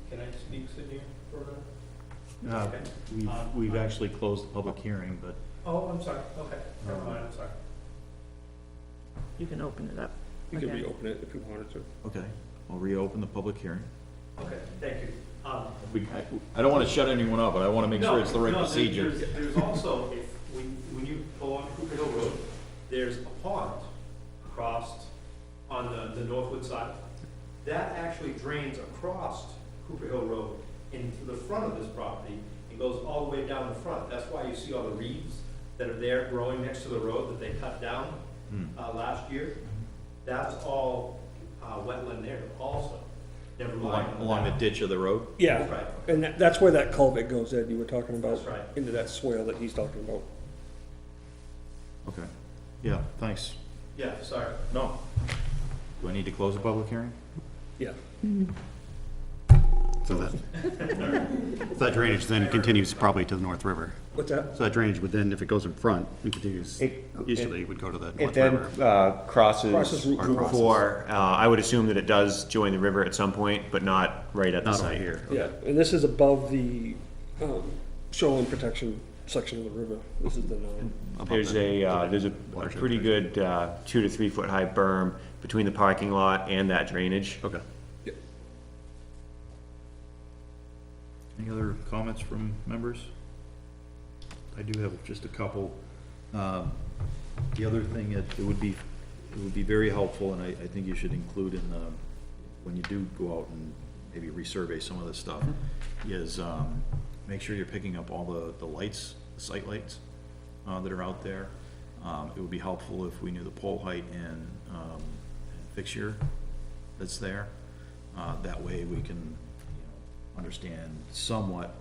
Speaker 7: Can I speak, Sydney, for a minute?
Speaker 1: We've actually closed the public hearing, but
Speaker 7: Oh, I'm sorry, okay, never mind, I'm sorry.
Speaker 4: you can open it up.
Speaker 2: You could
Speaker 4: again.
Speaker 2: reopen it if you wanted to.
Speaker 1: okay, I'll reopen the public hearing.
Speaker 7: Okay, thank you.
Speaker 1: I don't want to shut anyone up, but I want to make sure it's the right procedure.
Speaker 7: There's also, when you go on Cooper Hill Road, there's a pond across on the Northwood side. That actually drains across Cooper Hill Road into the front of this property and goes all the way down the front. That's why you see all the reeds that are there growing next to the road that they cut down last year. That's all wetland there also. Never mind.
Speaker 1: Along the ditch of the road?
Speaker 2: Yeah,
Speaker 7: That's right.
Speaker 2: and that's where that culvert goes, Ed, you were talking about.
Speaker 7: That's right.
Speaker 2: Into that swale that he's talking about.
Speaker 1: Okay, yeah, thanks.
Speaker 7: Yeah, sorry.
Speaker 1: No. Do I need to close the public hearing?
Speaker 2: Yeah.
Speaker 6: So that drainage then continues probably to the North River.
Speaker 2: What's that?
Speaker 6: So that drainage would then, if it goes in front and continues easterly, would go to the
Speaker 5: It
Speaker 6: North
Speaker 5: then
Speaker 6: River.
Speaker 5: crosses
Speaker 2: Crosses Route
Speaker 5: Route 4. I would assume that it does join the river at some point, but not right at the
Speaker 6: Not over
Speaker 5: site.
Speaker 6: here.
Speaker 2: Yeah, and this is above the shoreline protection section of the river. This is the 9.
Speaker 5: There's a
Speaker 6: Watershed
Speaker 5: pretty good 2 to 3 foot high berm between the parking lot and that drainage.
Speaker 6: Okay.
Speaker 1: Any other comments from members? I do have just a couple. The other thing that it would be very helpful, and I think you should include in the, when you do go out and maybe resurvey some of this stuff, is make sure you're picking up all the lights, the site lights that are out there. It would be helpful if we knew the pole height and fixture that's there. That way we can understand somewhat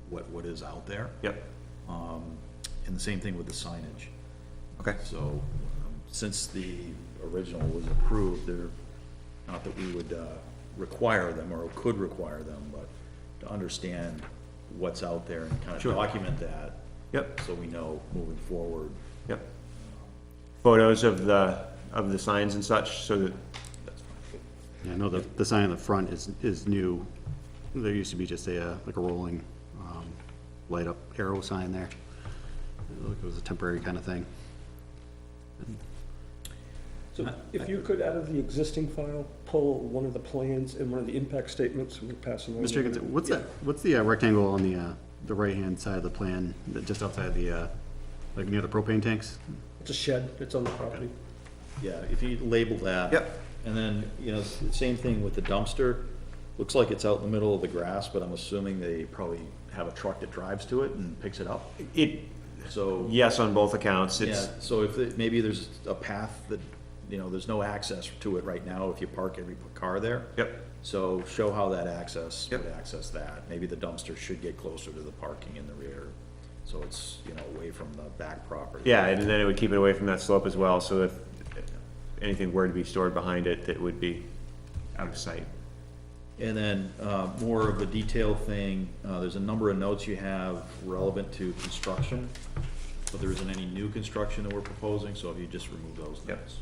Speaker 1: what is out there.
Speaker 5: Yep.
Speaker 1: And the same thing with the signage.
Speaker 5: Okay.
Speaker 1: So, since the original was approved, not that we would require them or could require them, but to understand what's out there and kind of
Speaker 5: Sure.
Speaker 1: document that.
Speaker 5: Yep.
Speaker 1: So we know moving forward.
Speaker 5: Yep. Photos of the signs and such, so that,
Speaker 6: Yeah, I know the sign in the front is new. There used to be just like a rolling, light up arrow sign there. It looked like it was a temporary kind of thing.
Speaker 2: So if you could, out of the existing file, pull one of the plans and one of the impact statements, we can pass them over.
Speaker 6: Mr. Higgins, what's the rectangle on the right-hand side of the plan, just outside the, like near the propane tanks?
Speaker 2: It's a shed, it's on the property.
Speaker 1: Yeah, if you label that.
Speaker 5: Yep.
Speaker 1: And then, same thing with the dumpster. Looks like it's out in the middle of the grass, but I'm assuming they probably have a truck that drives to it and picks it up. So.
Speaker 5: yes, on both accounts.
Speaker 1: Yeah,
Speaker 5: It's,
Speaker 1: so if, maybe there's a path that, there's no access to it right now if you park every car there.
Speaker 5: yep,
Speaker 1: So show how that access would
Speaker 5: Yep.
Speaker 1: access that. Maybe the dumpster should get closer to the parking in the rear. So it's, away from the back property.
Speaker 5: yeah, and then it would keep it away from that slope as well, so if anything were to be stored behind it, that would be out of sight.
Speaker 1: And then, more of a detail thing, there's a number of notes you have relevant to construction, but there isn't any new construction that we're proposing, so if you just remove those
Speaker 5: Yep.
Speaker 1: notes.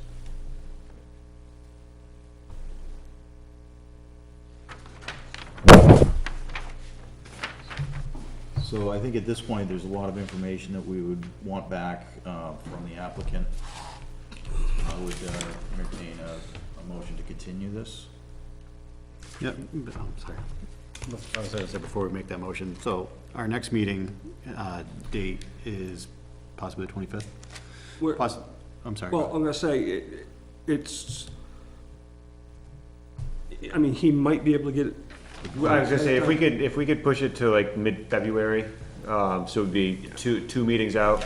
Speaker 1: So I think at this point, there's a lot of information that we would want back, from the applicant. I would, entertain a motion to continue this.
Speaker 6: Yeah, I'm sorry. I was gonna say before we make that motion, so our next meeting, date is possibly the 25th?
Speaker 2: We're-
Speaker 6: I'm sorry.
Speaker 2: Well, I'm gonna say, it's, I mean, he might be able to get it.
Speaker 5: I was gonna say, if we could push it to like mid-February, so it'd be two meetings out,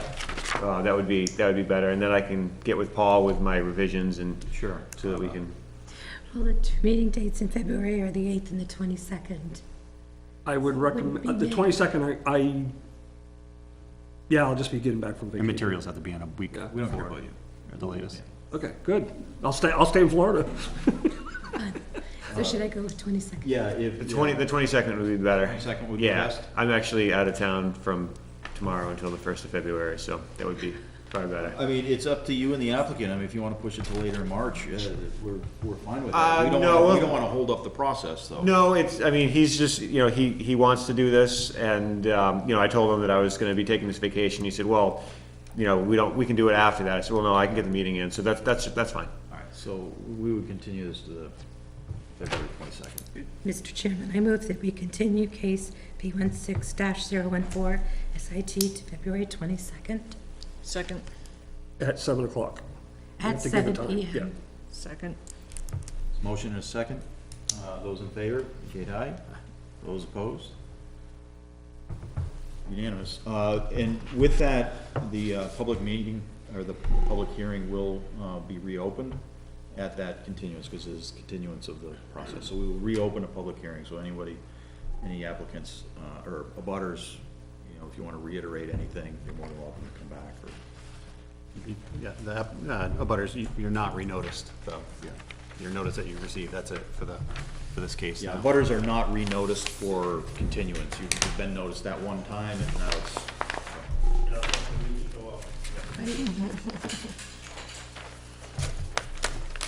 Speaker 5: that would be better, and then I can get with Paul with my revisions and
Speaker 1: Sure.
Speaker 5: so that we can.
Speaker 3: Well, the two meeting dates in February are the 8th and the 22nd.
Speaker 2: I would recommend,
Speaker 3: Wouldn't be
Speaker 2: the
Speaker 3: May.
Speaker 2: 22nd, yeah, I'll just be getting back from
Speaker 6: And
Speaker 2: vacation.
Speaker 6: materials have to be in a week
Speaker 2: Yeah.
Speaker 1: We don't care
Speaker 6: before,
Speaker 1: about you.
Speaker 6: at the latest.
Speaker 2: Okay, good. I'll stay in Florida.
Speaker 3: So should I go with 22nd?
Speaker 1: Yeah, if.
Speaker 5: The 22nd would be better.
Speaker 1: 22nd would be
Speaker 5: Yeah,
Speaker 1: best?
Speaker 5: I'm actually out of town from tomorrow until the 1st of February, so that would be probably better.
Speaker 1: I mean, it's up to you and the applicant. I mean, if you wanna push it to later in March, we're fine with that. We
Speaker 5: no,
Speaker 1: don't wanna hold up the process, though.
Speaker 5: No, I mean, he's just, he wants to do this, and, I told him that I was gonna be taking this vacation. He said, well, we can do it after that. I said, well, no, I can get the meeting in, so that's fine.
Speaker 1: All right, so we would continue this to the February 22nd.
Speaker 3: Mr. Chairman, I move that we continue case B16-014 SIT to February 22nd
Speaker 4: Second,
Speaker 2: At 7 o'clock.
Speaker 3: at
Speaker 2: have to give it
Speaker 3: 7
Speaker 2: time,
Speaker 3: PM.
Speaker 2: yeah.
Speaker 4: second.
Speaker 1: Motion and a second. Those in favor, indicate aye. Those opposed? Unanimous. And with that, the public meeting, or the public hearing will be reopened at that continuance, because it is continuance of the process. So we will reopen a public hearing, so anybody, any applicants, or abutters, if you want to reiterate anything, you're more than welcome to come back, or
Speaker 6: Yeah, the abutters, you're not renoticed, so, yeah, your notice that you received, that's it for this case.
Speaker 1: yeah,
Speaker 6: now.
Speaker 1: butters are not renoticed for continuance. You've been noticed that one time, and now it's.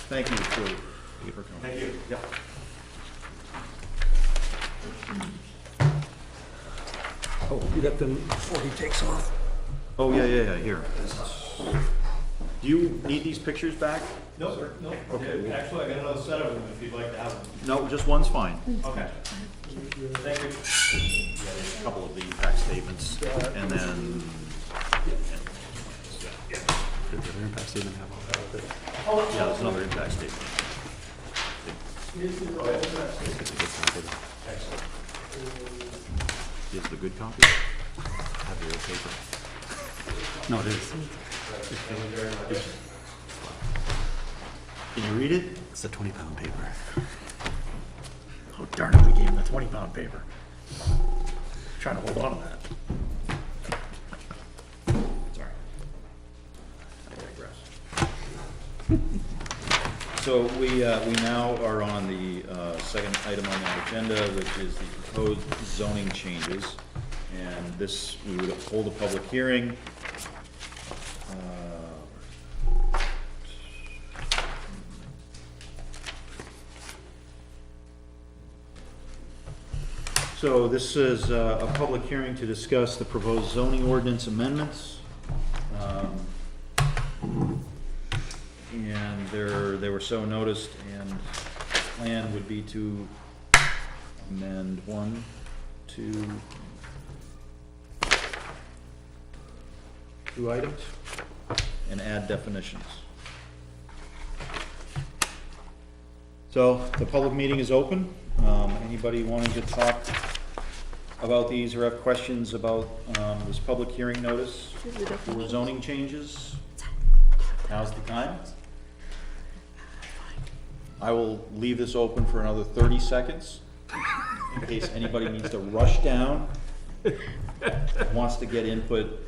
Speaker 1: Thank you for coming. Thank you. Yep.
Speaker 2: Oh, you got them before he takes off.
Speaker 1: Oh, yeah, here. Do you need these pictures back?
Speaker 7: No, sir, no.
Speaker 1: Okay.
Speaker 7: Actually, I got another set of them if you'd like to have them.
Speaker 1: No, just one's fine.
Speaker 7: Okay. Thank you.
Speaker 1: A couple of the impact statements, and then.
Speaker 6: Did the other impact statement have all that with it?
Speaker 1: Yeah, there's another impact statement.
Speaker 6: It's a good copy.
Speaker 1: Here's the good copy.
Speaker 6: Have your paper. No, it is.
Speaker 1: Can you read it?
Speaker 6: It's the 20-pound paper.
Speaker 1: Oh, darn it, we gave him the 20-pound paper. Trying to hold on to that. Sorry. I digress. So we now are on the second item on the agenda, which is the proposed zoning changes. And this, we would hold a public hearing. So this is a public hearing to discuss the proposed zoning ordinance amendments. And they were so noticed, and the plan would be to amend 1, 2 items and add definitions. So the public meeting is open. Anybody wanting to talk about these or have questions about this public hearing notice for zoning changes? Now's the time. I will leave this open for another 30 seconds in case anybody needs to rush down, wants to get input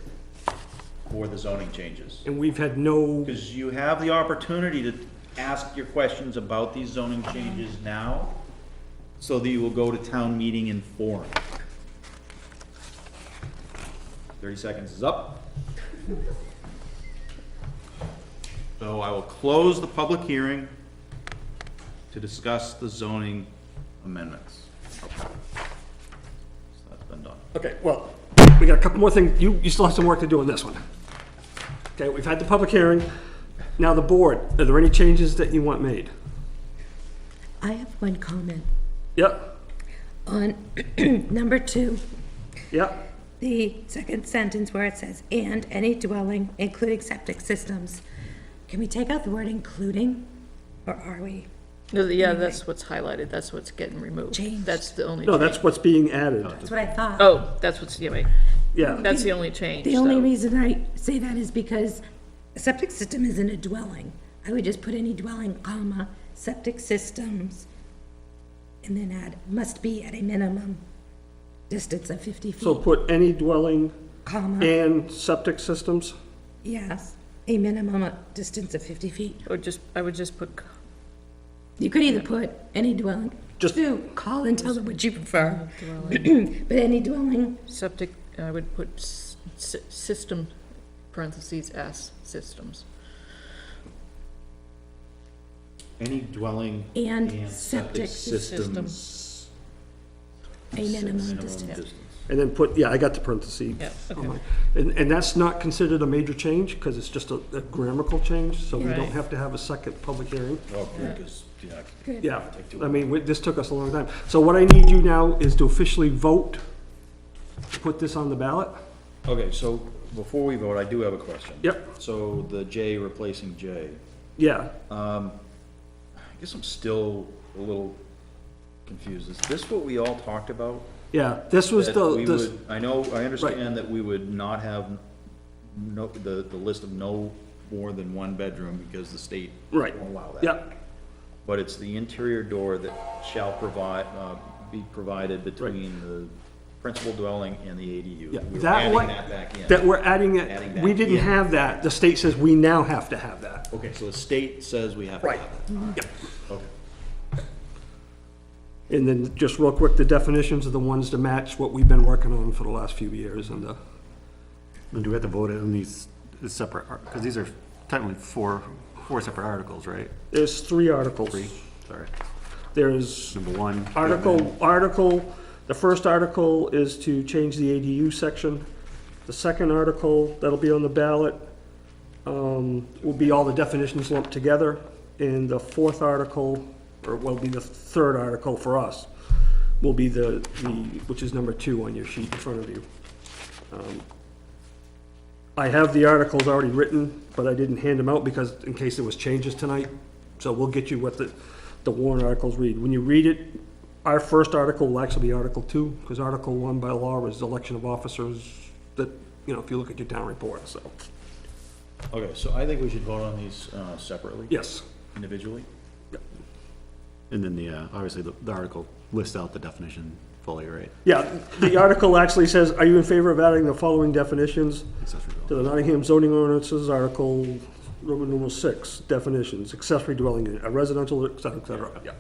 Speaker 1: for the zoning changes.
Speaker 2: And we've had no,
Speaker 1: Because you have the opportunity to ask your questions about these zoning changes now, so that you will go to town meeting informed. 30 seconds is up. So I will close the public hearing to discuss the zoning amendments. Okay. So that's been done.
Speaker 2: okay, well, we got a couple more things. You still have some work to do on this one. Okay, we've had the public hearing. Now the board, are there any changes that you want made?
Speaker 3: I have one comment
Speaker 2: Yep,
Speaker 3: on number 2,
Speaker 2: yep.
Speaker 3: the second sentence where it says, "and any dwelling, including septic systems." Can we take out the word including, or are we?
Speaker 4: No, yeah, that's what's highlighted, that's what's getting removed.
Speaker 3: Changed.
Speaker 4: That's the only
Speaker 2: No,
Speaker 4: change.
Speaker 2: that's what's being added.
Speaker 3: That's what I thought.
Speaker 4: Oh, that's what's, yeah, wait.
Speaker 2: Yeah,
Speaker 4: That's the only change,
Speaker 3: The only
Speaker 4: though.
Speaker 3: reason I say that is because a septic system isn't a dwelling. I would just put any dwelling, comma, septic systems, and then add, must be at a minimum distance of 50
Speaker 2: so
Speaker 3: feet,
Speaker 2: put any dwelling
Speaker 3: comma,
Speaker 2: and septic systems?
Speaker 3: yes, a minimum distance of 50 feet.
Speaker 4: I would just put,
Speaker 3: You could either put any dwelling,
Speaker 2: Just-
Speaker 3: do, call and tell them what you prefer. But any dwelling,
Speaker 4: septic, I would put system, parentheses, S, systems.
Speaker 1: Any dwelling
Speaker 3: And
Speaker 1: and
Speaker 3: septic
Speaker 1: septic systems.
Speaker 3: a minimum
Speaker 1: Minimum
Speaker 3: distance.
Speaker 1: distance.
Speaker 2: And then put, yeah, I got the parentheses.
Speaker 4: Yeah, okay.
Speaker 2: And that's not considered a major change, because it's just a grammatical change, so we don't
Speaker 4: Right.
Speaker 2: have to have a second public hearing.
Speaker 1: Oh, because, yeah.
Speaker 3: Good.
Speaker 2: Yeah, I mean, this took us a long time. So what I need you now is to officially vote, to put this on the ballot?
Speaker 1: Okay, so before we vote, I do have a question.
Speaker 2: Yep.
Speaker 1: So the J replacing J,
Speaker 2: Yeah,
Speaker 1: I guess I'm still a little confused. Is this what we all talked about?
Speaker 2: yeah, this was
Speaker 1: That we
Speaker 2: the,
Speaker 1: would, I know, I understand that we would not have the list of no more than one bedroom because the state
Speaker 2: right,
Speaker 1: won't allow that.
Speaker 2: yeah,
Speaker 1: But it's the interior door that shall be provided between the principal dwelling and the ADU.
Speaker 2: yeah.
Speaker 1: We're
Speaker 2: That
Speaker 1: adding
Speaker 2: one,
Speaker 1: that back in.
Speaker 2: that we're adding
Speaker 1: Adding
Speaker 2: it,
Speaker 1: that
Speaker 2: we didn't
Speaker 1: in.
Speaker 2: have that. The state says we now have to have that.
Speaker 1: Okay, so the state says we have to
Speaker 2: Right.
Speaker 1: have that.
Speaker 2: Yeah.
Speaker 1: Okay.
Speaker 2: And then just real quick, the definitions are the ones to match what we've been working on for the last few years, and
Speaker 6: And do we have to vote on these separate, because these are technically four separate articles, right?
Speaker 2: there's 3 articles.
Speaker 6: Sorry.
Speaker 2: There's
Speaker 6: Number one.
Speaker 2: the first article is to change the ADU section. The second article, that'll be on the ballot, will be all the definitions lumped together. And the fourth article, or will be the third article for us, will be which is number 2 on your sheet in front of you. I have the articles already written, but I didn't hand them out because, in case there was changes tonight. So we'll get you what the warrant articles read. When you read it, our first article will actually be Article 2, because Article 1 by law is election of officers that, if you look at your town report, so,
Speaker 1: Okay, so I think we should vote on these separately,
Speaker 2: yes.
Speaker 1: individually.
Speaker 6: And then obviously the article lists out the definition fully, right?
Speaker 2: Yeah, the article actually says, are you in favor of adding the following definitions
Speaker 6: Accessory
Speaker 2: to
Speaker 6: dwelling.
Speaker 2: the Nottingham zoning ordinances, Article Roman numeral 6, definitions, accessory dwelling unit, a residential, et cetera. Yeah.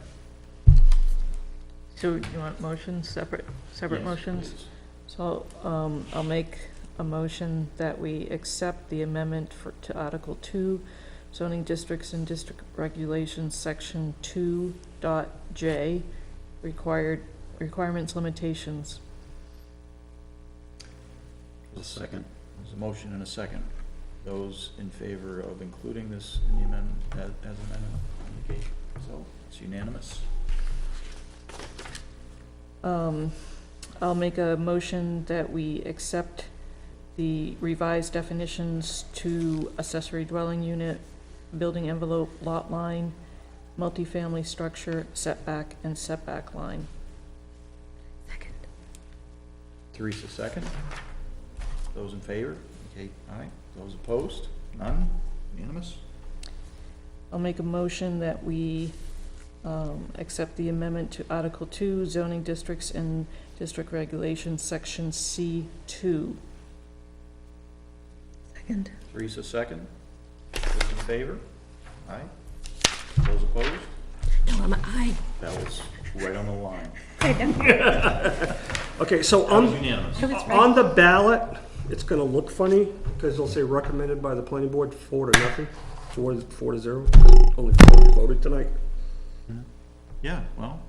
Speaker 4: So you want motions, separate
Speaker 1: Yes,
Speaker 4: motions?
Speaker 1: please.
Speaker 4: So, I'll make a motion that we accept the amendment to Article 2, zoning districts and district regulations, Section 2.j, requirements, limitations.
Speaker 6: A second.
Speaker 1: There's a motion and a second. Those in favor of including this in the amendment, as amendment, indicate so. It's unanimous.
Speaker 4: I'll make a motion that we accept the revised definitions to accessory dwelling unit, building envelope, lot line, multifamily structure, setback, and setback line.
Speaker 3: Second.
Speaker 1: Teresa, second. Those in favor? Okay, aye. Those opposed? None? Unanimous?
Speaker 4: I'll make a motion that we accept the amendment to Article 2, zoning districts and district regulations, Section C2.
Speaker 3: Second.
Speaker 1: Teresa, second. Those in favor? Aye. Those opposed?
Speaker 3: No, I'm an aye.
Speaker 1: That was right on the line.
Speaker 2: Okay, so
Speaker 1: That was
Speaker 2: on,
Speaker 1: unanimous.
Speaker 3: I was right.
Speaker 2: on the ballot, it's gonna look funny, because it'll say recommended by the planning board, 4-0, 4-0, only 4 voted tonight.
Speaker 1: Yeah, well,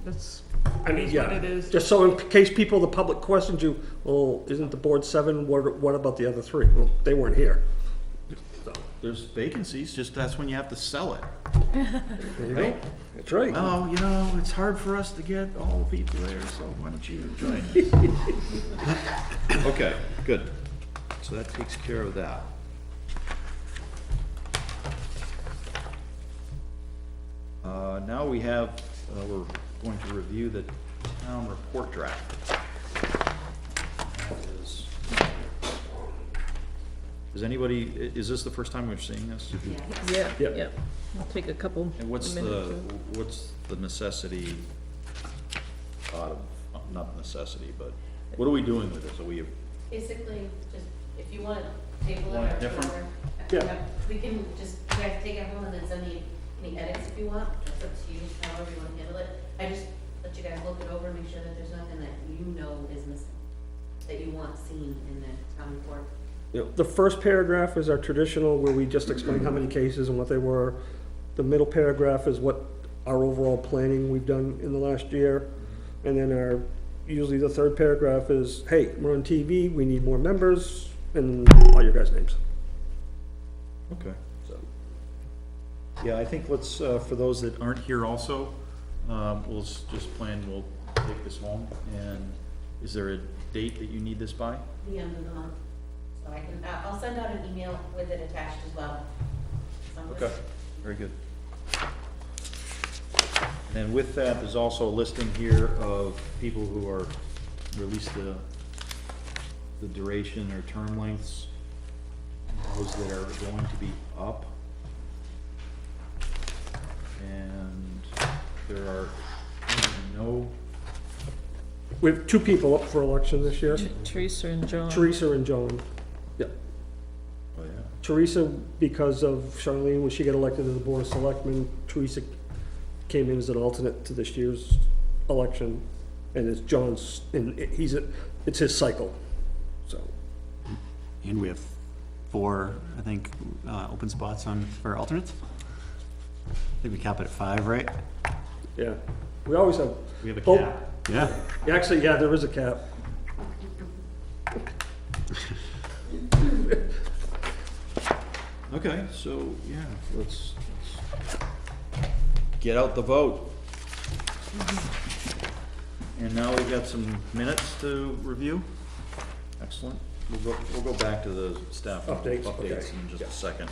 Speaker 4: That's,
Speaker 2: I mean,
Speaker 4: Is
Speaker 2: yeah,
Speaker 4: what it is.
Speaker 2: just so in case people, the public questions you, well, isn't the board 7, what about the other 3? Well, they weren't here. So,
Speaker 1: there's vacancies, just that's when you have to sell it.
Speaker 2: there you go. That's right.
Speaker 1: Oh, it's hard for us to get all the people there, so why don't you join? Okay, good. So that takes care of that. Now we have, we're going to review the town report draft. That is Does anybody, is this the first time we're seeing this?
Speaker 4: Yeah,
Speaker 2: Yep.
Speaker 4: yeah. I'll take a couple
Speaker 1: And what's
Speaker 4: minutes.
Speaker 1: what's the necessity out of, not necessity, but what are we doing with this? Are we,
Speaker 8: Basically, just, if you want to table it
Speaker 1: Want it
Speaker 8: or
Speaker 1: different?
Speaker 8: whatever.
Speaker 2: Yeah.
Speaker 8: We can just, you guys take it home and then send me any edits if you want, that's up to you, however you want to handle it. I just let you guys look it over, make sure that there's nothing that you know is missing, that you want seen in the town report.
Speaker 2: You know, the first paragraph is our traditional, where we just explain how many cases and what they were. The middle paragraph is what our overall planning we've done in the last year. And then usually the third paragraph is, hey, we're on TV, we need more members, and all your guys' names.
Speaker 1: okay.
Speaker 2: So,
Speaker 1: Yeah, I think let's, for those that aren't here also, we'll just plan, we'll take this home, and is there a date that you need this by?
Speaker 8: The end of the month, so I can, I'll send out an email with it attached as well.
Speaker 1: Okay, very good. And with that, there's also a listing here of people who are released the duration or term lengths, those that are going to be up. And there are no,
Speaker 2: we have 2 people up for election this year,
Speaker 4: Teresa and John.
Speaker 2: Teresa and John. Yeah.
Speaker 1: oh yeah,
Speaker 2: Teresa, because of Charlene, when she got elected to the Board of Selectmen, Teresa came in as an alternate to this year's election, and it's John's, and it's his cycle, so.
Speaker 6: And we have 4, I think, open spots for alternates. I think we cap it at 5, right?
Speaker 2: Yeah, we always have.
Speaker 1: we have a
Speaker 2: Oh,
Speaker 1: cap.
Speaker 6: Yeah.
Speaker 2: Actually, yeah, there is a cap.
Speaker 1: Okay, so, yeah, let's get out the vote. And now we've got some minutes to review. Excellent. We'll go back to the staff
Speaker 2: Updates,
Speaker 1: updates
Speaker 2: okay.
Speaker 1: in just a second.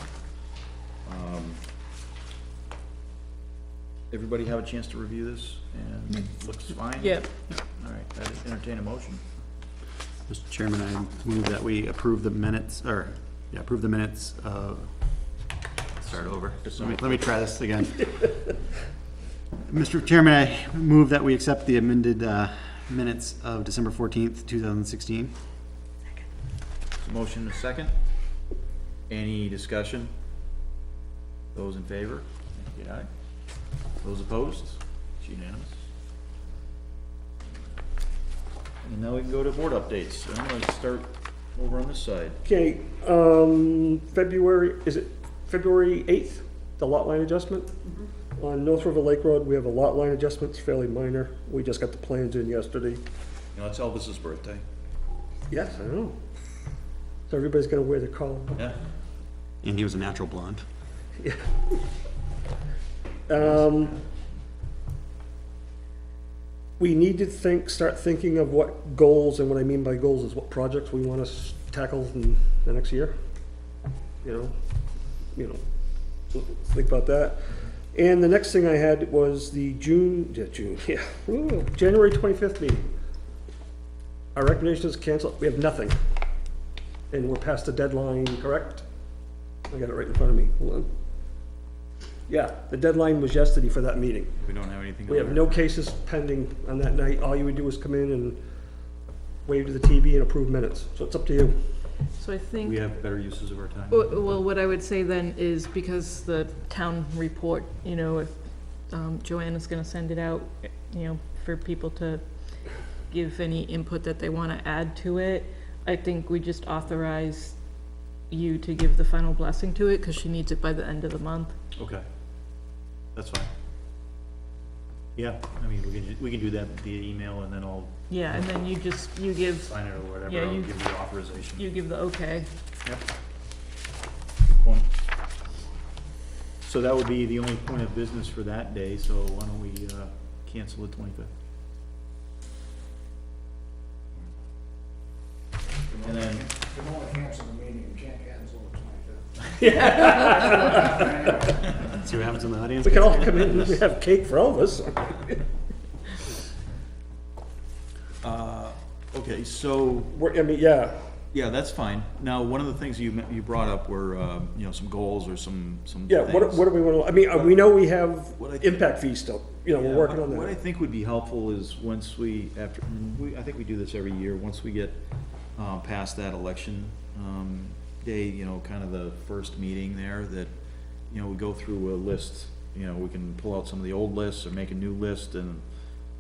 Speaker 1: Everybody have a chance to review this, and it looks fine?
Speaker 4: Yep.
Speaker 1: All right, I entertain a motion.
Speaker 6: Mr. Chairman, I move that we approve the minutes, approve the minutes of, start over. Let me try this again. Mr. Chairman, I move that we accept the amended minutes of December 14th, 2016.
Speaker 1: Motion and a second. Any discussion? Those in favor? Say aye. Those opposed? It's unanimous. And now we can go to board updates. I'm gonna start over on this side.
Speaker 2: Okay, is it February 8th, the lot line adjustment? On North River Lake Road, we have a lot line adjustment, it's fairly minor. We just got the plans in yesterday.
Speaker 1: You know, it's Elvis's birthday.
Speaker 2: Yes, I know. So everybody's gonna wear their collar.
Speaker 1: Yeah.
Speaker 6: And he was a natural blonde.
Speaker 2: We need to start thinking of what goals, and what I mean by goals is what projects we want to tackle in the next year. You know, think about that. And the next thing I had was the January 25th meeting. Our recommendation is cancel, we have nothing. And we're past the deadline, correct? I got it right in front of me, hold on. Yeah, the deadline was yesterday for that meeting.
Speaker 1: We don't have anything.
Speaker 2: We have no cases pending on that night. All you would do is come in and wave to the TV and approve minutes. So it's up to you.
Speaker 4: So I think.
Speaker 1: We have better uses of our time.
Speaker 4: Well, what I would say then is, because the town report, you know, if Joanna's gonna send it out, you know, for people to give any input that they wanna add to it, I think we just authorize you to give the final blessing to it, cause she needs it by the end of the month.
Speaker 1: Okay. That's fine. Yeah, I mean, we can do that via email, and then I'll
Speaker 4: Yeah, and then you give,
Speaker 1: sign it or whatever.
Speaker 4: Yeah,
Speaker 1: I'll
Speaker 4: you-
Speaker 1: give you authorization.
Speaker 4: you give the okay.
Speaker 1: Yep. Good point. So that would be the only point of business for that day, so why don't we, cancel the 25th? And then,
Speaker 9: You can only cancel the meeting, you can't cancel the 25th.
Speaker 6: See what happens in the audience?
Speaker 2: We can all come in and have cake for Elvis.
Speaker 1: okay, so,
Speaker 2: I mean, yeah,
Speaker 1: Yeah, that's fine. Now, one of the things you brought up were, you know, some goals or some
Speaker 2: Yeah, what
Speaker 1: things.
Speaker 2: do we want to, I mean, we know we have
Speaker 1: What I-
Speaker 2: impact fees still, you know, we're
Speaker 1: Yeah,
Speaker 2: working on
Speaker 1: What I
Speaker 2: that.
Speaker 1: think would be helpful is once I think we do this every year, once we get past that election day, you know, kind of the first meeting there, that, you know, we go through a list, you know, we can pull out some of the old lists or make a new list and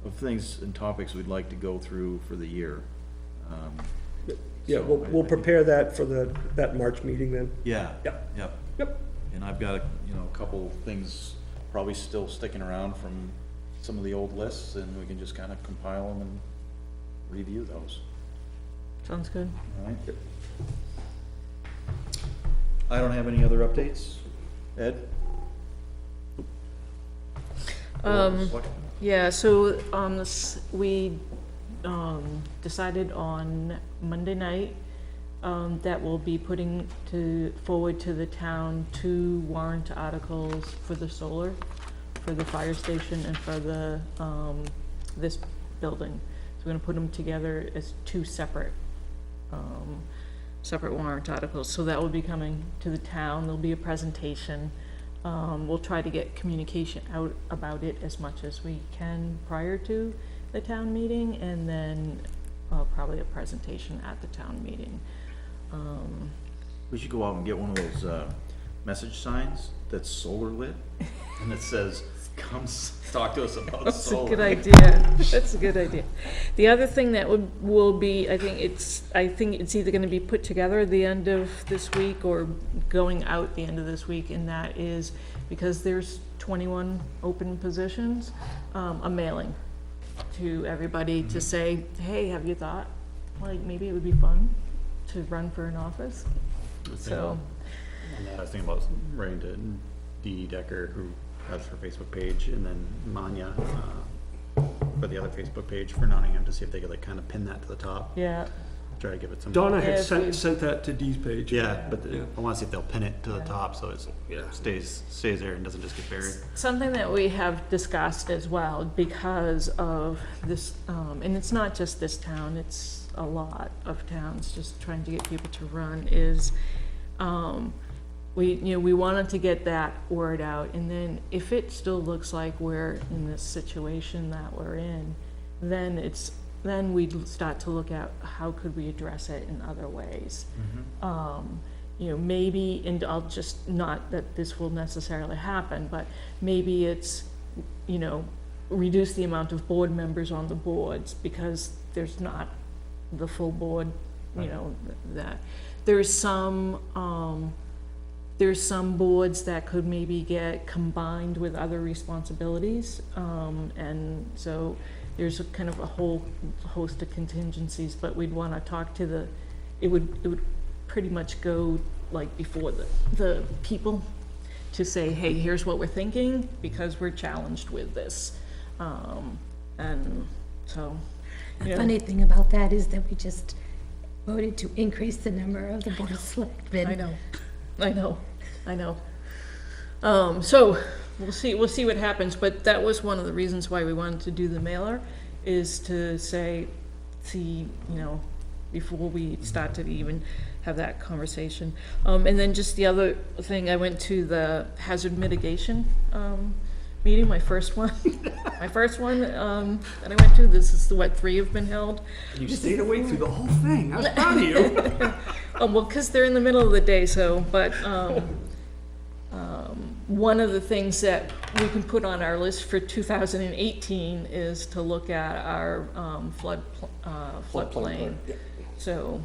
Speaker 1: of things and topics we'd like to go through for the year.
Speaker 2: Yeah,
Speaker 1: So
Speaker 2: we'll
Speaker 1: I
Speaker 2: prepare that for that March meeting then.
Speaker 1: Yeah.
Speaker 2: Yep.
Speaker 1: Yep.
Speaker 2: Yep.
Speaker 1: And I've got, you know, a couple things probably still sticking around from some of the old lists, and we can just kind of compile them and review those,
Speaker 4: Sounds good.
Speaker 1: all right? I don't have any other updates. Ed?
Speaker 4: Yeah, so, we, decided on Monday night, that we'll be putting forward to the town 2 warrant articles for the solar, for the fire station and for the, this building. So we're gonna put them together as 2 separate warrant articles. So that will be coming to the town. There'll be a presentation. We'll try to get communication out about it as much as we can prior to the town meeting, and then probably a presentation at the town meeting.
Speaker 1: We should go out and get one of those message signs that's solar lit, and it says, come talk to us about
Speaker 4: That's a
Speaker 1: solar.
Speaker 4: good idea. That's a good idea. The other thing that will be, I think it's either gonna be put together at the end of this week or going out the end of this week, and that is because there's 21 open positions, a mailing to everybody to say, hey, have you thought, like, maybe it would be fun to run for an office? So,
Speaker 6: I was thinking about writing to Dee Dee Decker, who has her Facebook page, and then Manya, for the other Facebook page for Nottingham, to see if they could like kind of pin that to the top,
Speaker 4: yeah,
Speaker 6: try to give it some.
Speaker 2: Donna had
Speaker 4: Yes, we-
Speaker 2: sent that to Dee's page.
Speaker 6: Yeah, but
Speaker 2: Yeah.
Speaker 6: I wanna see if they'll pin it to the top, so it's, stays there and doesn't just get buried.
Speaker 4: something that we have discussed as well because of this, and it's not just this town, it's a lot of towns just trying to get people to run, is, we wanted to get that word out, and then if it still looks like we're in this situation that we're in, then we'd start to look at how could we address it in other ways. Maybe, and I'll just, not that this will necessarily happen, but maybe it's, reduce the amount of board members on the boards because there's not the full board, that. There's some boards that could maybe get combined with other responsibilities, and so there's a kind of a whole host of contingencies, but we'd want to talk to it would pretty much go like before the people to say, hey, here's what we're thinking because we're challenged with this, and so.
Speaker 3: The funny thing about that is that we just voted to increase the number of the board of selectmen.
Speaker 4: I know. So we'll see what happens, but that was one of the reasons why we wanted to do the mailer, is to see, before we start to even have that conversation. And then just the other thing, I went to the hazard mitigation, meeting, my first one. That I went to, this is what, 3 have been held.
Speaker 2: You stayed awake through the whole thing, I was proud of you.
Speaker 4: Well, because they're in the middle of the day, so, but, one of the things that we can put on our list for 2018 is to look at our, floodplain.
Speaker 2: Yeah.
Speaker 4: So,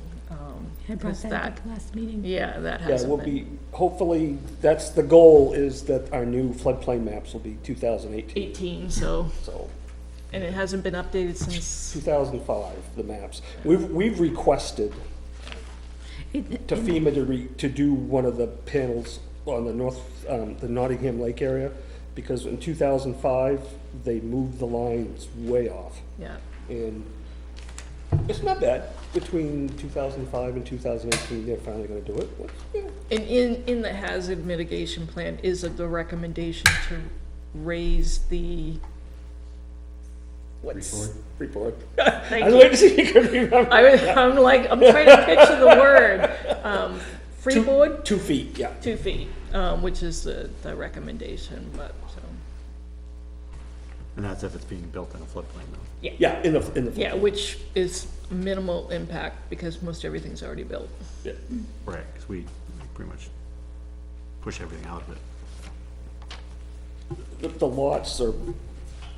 Speaker 3: I brought that up at the last meeting.
Speaker 4: yeah, that
Speaker 2: Yeah,
Speaker 4: hasn't
Speaker 2: we'll
Speaker 4: been.
Speaker 2: be, hopefully, that's the goal, is that our new floodplain maps will be 2018.
Speaker 4: 18, so,
Speaker 2: So,
Speaker 4: and it hasn't been updated since,
Speaker 2: 2005, the maps. We've requested to FEMA to do one of the panels on the Nottingham Lake area, because in 2005, they moved the lines way off.
Speaker 4: yeah.
Speaker 2: And it's not bad. Between 2005 and 2018, they're finally gonna do it. But, yeah.
Speaker 4: And in the hazard mitigation plan is the recommendation to raise the
Speaker 2: What's Freeport?
Speaker 4: Thank
Speaker 2: I was
Speaker 4: you.
Speaker 2: waiting to see if you could remember.
Speaker 4: I'm like, I'm trying to picture the word. Freeboard,
Speaker 2: 2 feet, yeah.
Speaker 4: 2 feet, which is the recommendation, but, so.
Speaker 6: And that's if it's being built in a floodplain though.
Speaker 2: Yeah, in the.
Speaker 4: Yeah, which is minimal impact because most everything's already built.
Speaker 2: Yeah.
Speaker 6: Right, because we pretty much push everything out of it.
Speaker 2: The lots are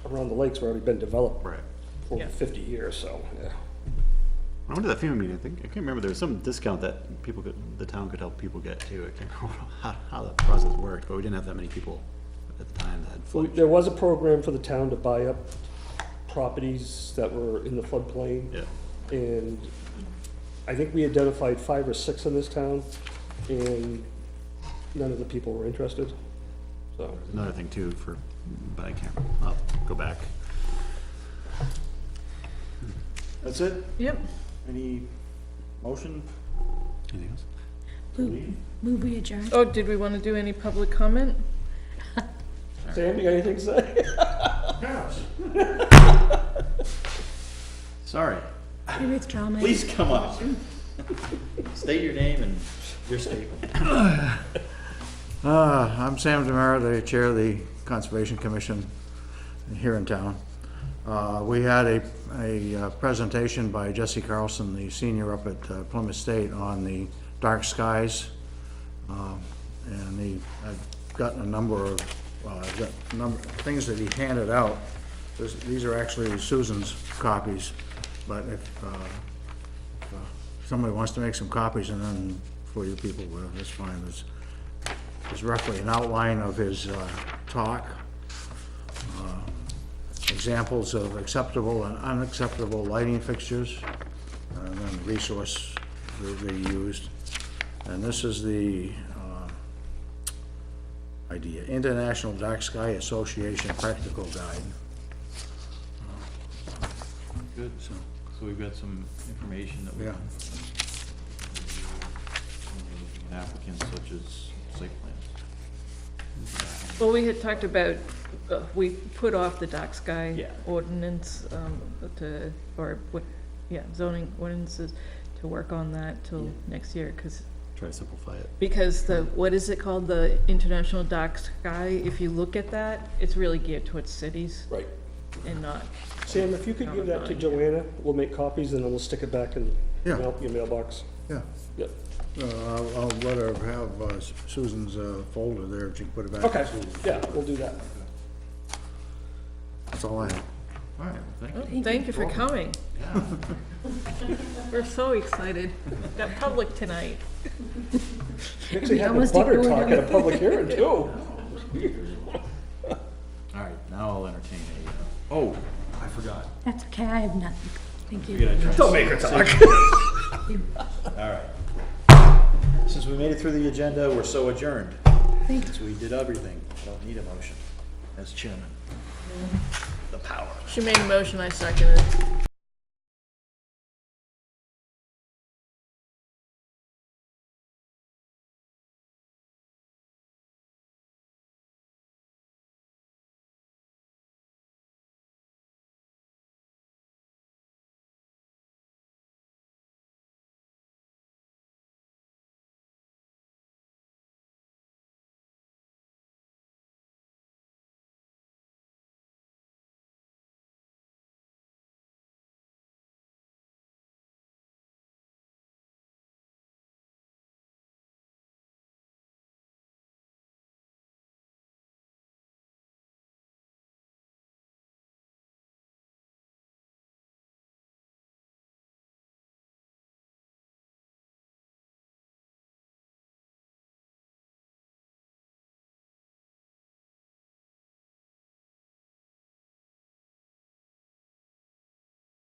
Speaker 2: around the lakes have already been developed
Speaker 6: Right.
Speaker 2: for
Speaker 4: Yeah.
Speaker 2: 50 years, so, yeah.
Speaker 6: I went to that FEMA meeting, I can't remember, there was some discount that the town could help people get too. I can't remember how the process worked, but we didn't have that many people at the time that had
Speaker 2: Well,
Speaker 6: flood.
Speaker 2: there was a program for the town to buy up properties that were in the floodplain.
Speaker 6: Yeah.
Speaker 2: And I think we identified 5 or 6 in this town, and none of the people were interested, so.
Speaker 6: Another thing too but I can't, I'll go back.
Speaker 1: That's it?
Speaker 4: Yep.
Speaker 1: Any motion?
Speaker 6: Anything else?
Speaker 3: Move we adjourn.
Speaker 4: Oh, did we want to do any public comment?
Speaker 2: Sam, you got anything to say?
Speaker 1: Sorry.
Speaker 3: I withdraw my.
Speaker 1: Please come up. State your name and your statement.
Speaker 9: I'm Sam Demara, the Chair of the Conservation Commission here in town. We had a presentation by Jesse Carlson, the senior up at Plymouth State, on the dark skies. And I've gotten a number of things that he handed out. These are actually Susan's copies, but if somebody wants to make some copies and then for you people, that's fine. There's roughly an outline of his talk, examples of acceptable and unacceptable lighting fixtures, and then the resource that they used. And this is the idea, International Dark Sky Association Practical Guide.
Speaker 1: Good, so we've got some information that we
Speaker 9: Yeah.
Speaker 1: can applicants such as site plans.
Speaker 4: Well, we had talked about, we put off the dark sky
Speaker 2: Yeah.
Speaker 4: ordinance, zoning ordinances to work on that till next year,
Speaker 6: Try to simplify it.
Speaker 4: because what is it called, the International Dark Sky, if you look at that, it's really geared towards cities
Speaker 2: Right.
Speaker 4: and not,
Speaker 2: Sam, if you could give that to Joanna, we'll make copies and then we'll stick it back in
Speaker 9: Yeah.
Speaker 2: your mailbox.
Speaker 9: Yeah.
Speaker 2: Yep.
Speaker 9: I'll let her have Susan's folder there, if she can put it back.
Speaker 2: Okay, yeah, we'll do that.
Speaker 9: That's all I have.
Speaker 1: All right, thank you.
Speaker 4: oh, thank you for coming. We're so excited. Got public tonight.
Speaker 2: We actually had the
Speaker 3: almost
Speaker 2: butter
Speaker 3: ignored
Speaker 2: talk
Speaker 3: him.
Speaker 2: at a public hearing too.
Speaker 1: All right, now I'll entertain oh, I forgot.
Speaker 3: That's okay, I have nothing. Thank
Speaker 1: We
Speaker 3: you.
Speaker 1: gotta try to
Speaker 2: Don't make her talk.
Speaker 1: All right. Since we made it through the agenda, we're so adjourned.
Speaker 3: Thanks.
Speaker 1: Since we did everything, I don't need a motion as chairman. The power.
Speaker 4: She made a motion, I seconded.